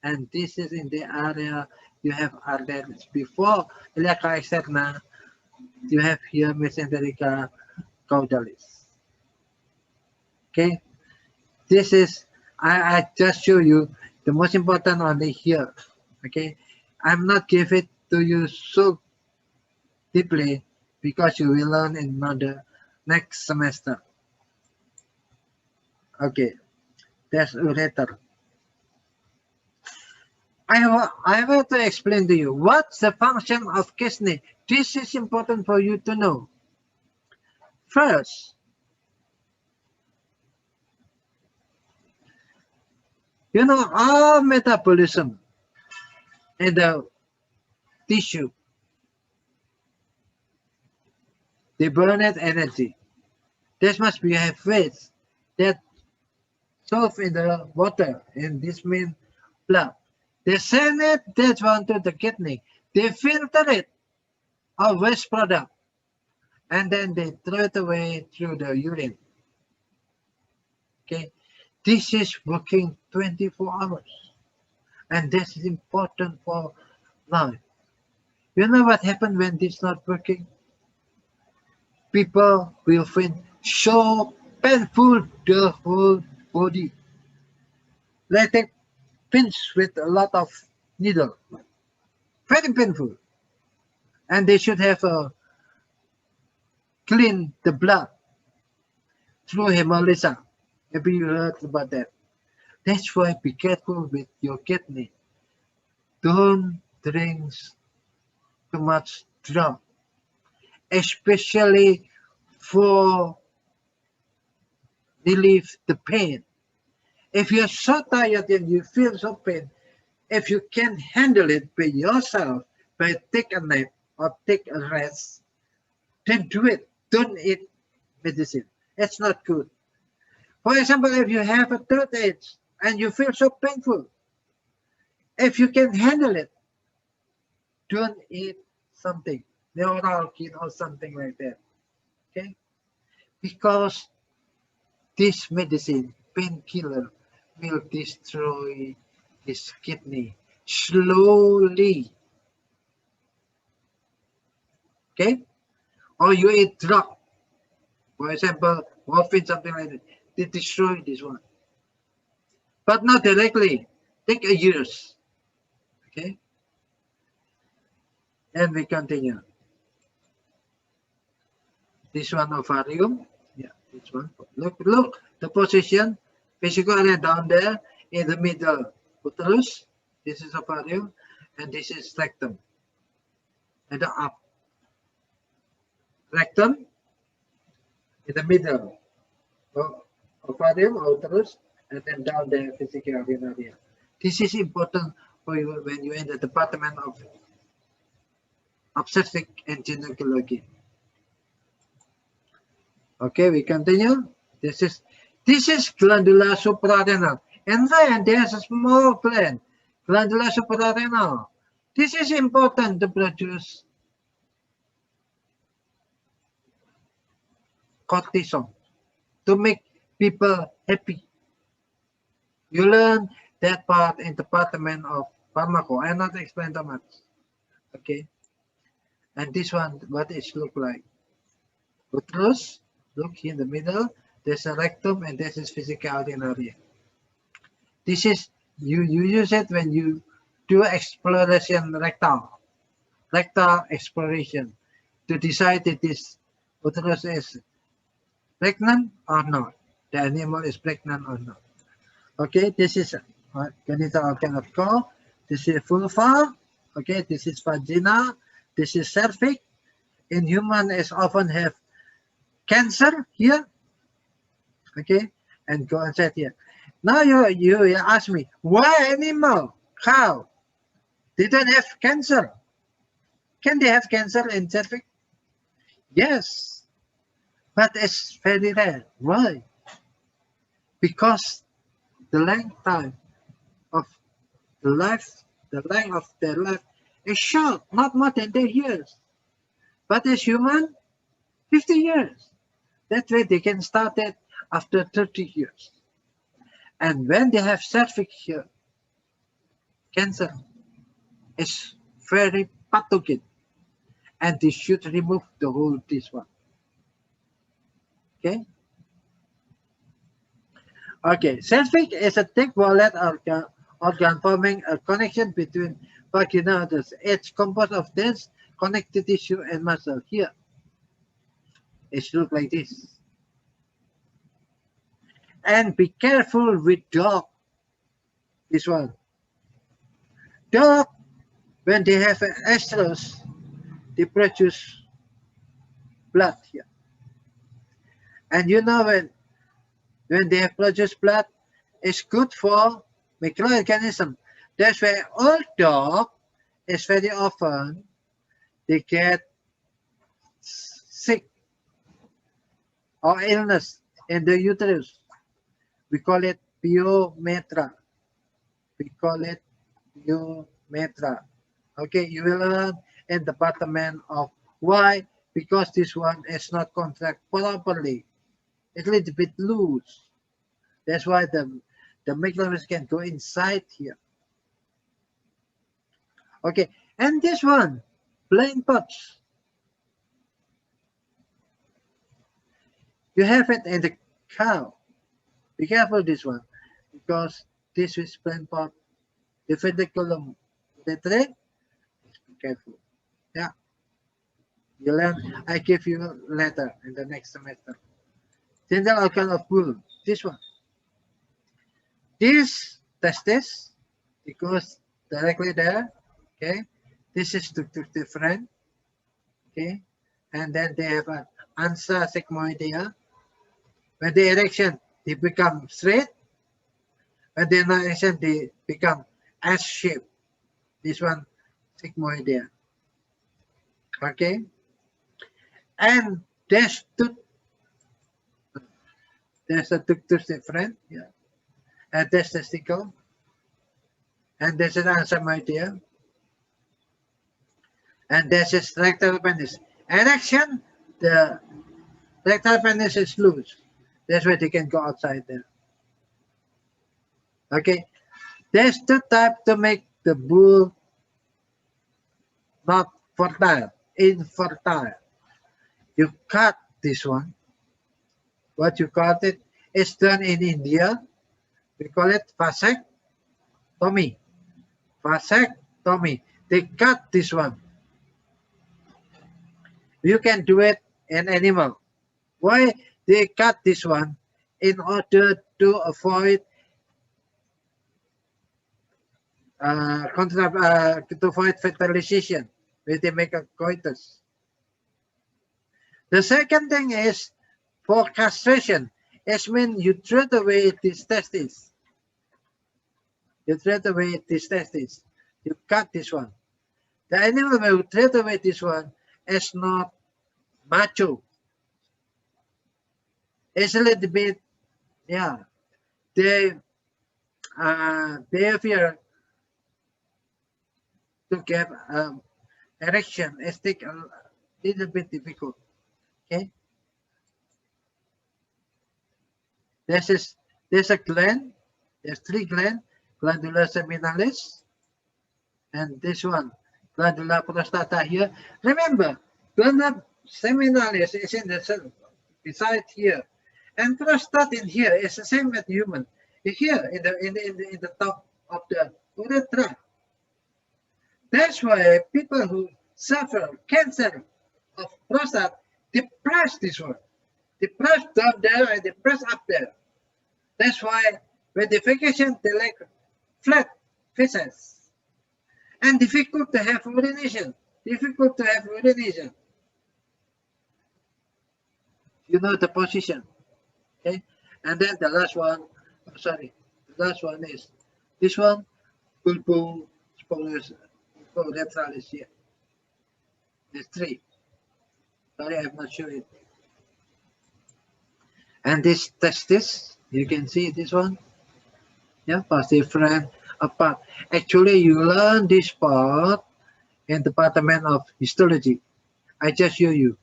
And this is in the area you have arteries. Before iliaca externa, you have here mesenterica caudalis. Okay, this is I just show you the most important only here. Okay, I'm not give it to you so deeply because you will learn in another next semester. Okay, that's ureter. I have to explain to you what's the function of kidney. This is important for you to know. First, all metabolism in the tissue, they burn it energy. This must be a phase that dissolve in the water, and this means blood. They send it that one to the kidney. They filter it, a waste product, and then they throw it away through the urine. Okay, this is working 24 hours, and this is important for life. You know what happens when this is not working? People will find so painful the whole body. They take pinch with a lot of needle, very painful, and they should have clean the blood through hemolysis. Maybe you heard about that. That's why be careful with your kidney. Don't drink too much drug, especially for relieve the pain. If you're so tired and you feel so pain, if you can handle it by yourself, by take a nap or take a rest, then do it. Don't eat medicine. It's not good. For example, if you have a throat ache and you feel so painful, if you can handle it, don't eat something, neuralgia or something like that. Okay, because this medicine, painkiller, will destroy his kidney slowly. Okay, or you eat drug, for example, morphine, something like that. They destroy this one, but not directly. Take a years. Okay, and we continue. This one ovarium. Yeah, this one. Look, the position, physical area down there in the middle, uterus. This is ovarium, and this is rectum. And the up, rectum in the middle, ovarium, uterus, and then down there, physical area. This is important for you when you in the department of obstetric and gynecology. Okay, we continue. This is glandula suprarenal, and then there's a small gland, glandula suprarenal. This is important to produce cortisol, to make people happy. You learn that part in the department of pharmaco. I not explain too much. Okay, and this one, what it look like? Uterus, look in the middle. There's a rectum, and this is physical area. This is you use it when you do exploration rectal exploration to decide if this uterus is pregnant or not. The animal is pregnant or not. Okay, this is genital organ of core. This is vulva. Okay, this is vagina. This is cervix. In human, is often have cancer here. Okay, and go inside here. Now you ask me, why animal, cow, they don't have cancer? Can they have cancer in cervix? Yes, but it's very rare. Why? Because the length time of the length of their life is short, not more than 10 years. But as human, 50 years. That way they can start it after 30 years. And when they have cervix here, cancer is very pathogen, and they should remove the whole this one. Okay. Okay, cervix is a thick wallet organ forming a connection between vagina and uterus. It's composed of dense connective tissue and muscle. Here, it looks like this. And be careful with dog. This one. Dog, when they have an estrus, they produce blood here. And you know when they have produced blood, it's good for microorganisms. That's why all dog is very often they get sick or illness in the uterus. We call it pyometra. We call it pyometra. Okay, you will learn in the department of why, because this one is not contract properly. It's a little bit loose. That's why the microbes can go inside here. Okay, and this one, blind spots. You have it in the cow. Be careful this one, because this is blind spot. The ventriculum uretri. Be careful. Yeah. You learn. I give you later in the next semester. Genital organ of bull. This one. This testis, it goes directly there. Okay. This is different. Okay. And then they have an ansa sigmoidea. When the erection, they become straight. When the erection, they become S-shaped. This one, sigmoidea. Okay. And there's a ductus different. Yeah. And there's testicle. And there's an ansamoidea. And this is rectal appendix. Erection, the rectal appendix is loose. That's why they can go outside there. Okay, there's the type to make the bull not fertile, infertile. You cut this one. What you call it is done in India. We call it vasectomy. Vasectomy. They cut this one. You can do it in animal. Why they cut this one? In order to avoid to avoid fertilization when they make a coitus. The second thing is for castration. It means you throw away these testes. You throw away these testes. You cut this one. The animal will throw away this one is not macho. It's a little bit, yeah. The behavior to get erection is take a little bit difficult. Okay. There's a gland. There's three glands: glandula seminalis, and this one, glandula prostata here. Remember, glandula seminalis is in the cell beside here, and prostate in here is the same with human. Here in the top of the urethra. That's why people who suffer cancer of prostate, they press this one. They press down there and they press up there. That's why with defecation they like flat feces. And difficult to have urination. Difficult to have urination. You know the position. Okay? And then the last one, the last one is this one, pulpo laterals here. There's three. Sorry, I'm not sure it. And this testis, you can see this one. Yeah, positive friend apart. Actually, you learn this part in the department of histology. I just show you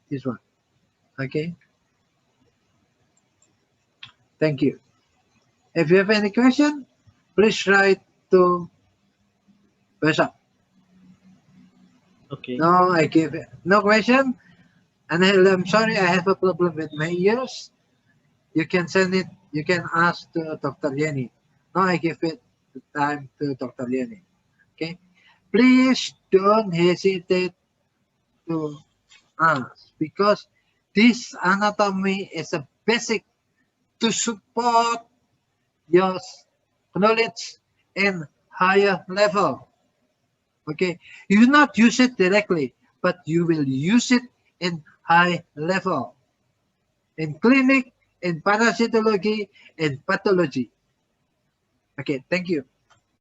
this one. Okay. Thank you. If you have any question, please write to WhatsApp. Okay. No, I give it. No question. And I'm sorry, I have a problem with my ears. You can send it. You can ask to Dr. Yenny. Now I give it the time to Dr. Yenny. Okay. Please don't hesitate to ask because this anatomy is a basic to support your knowledge in higher level. Okay, you will not use it directly, but you will use it in high level, in clinic, in parasitology, in pathology. Okay, thank you.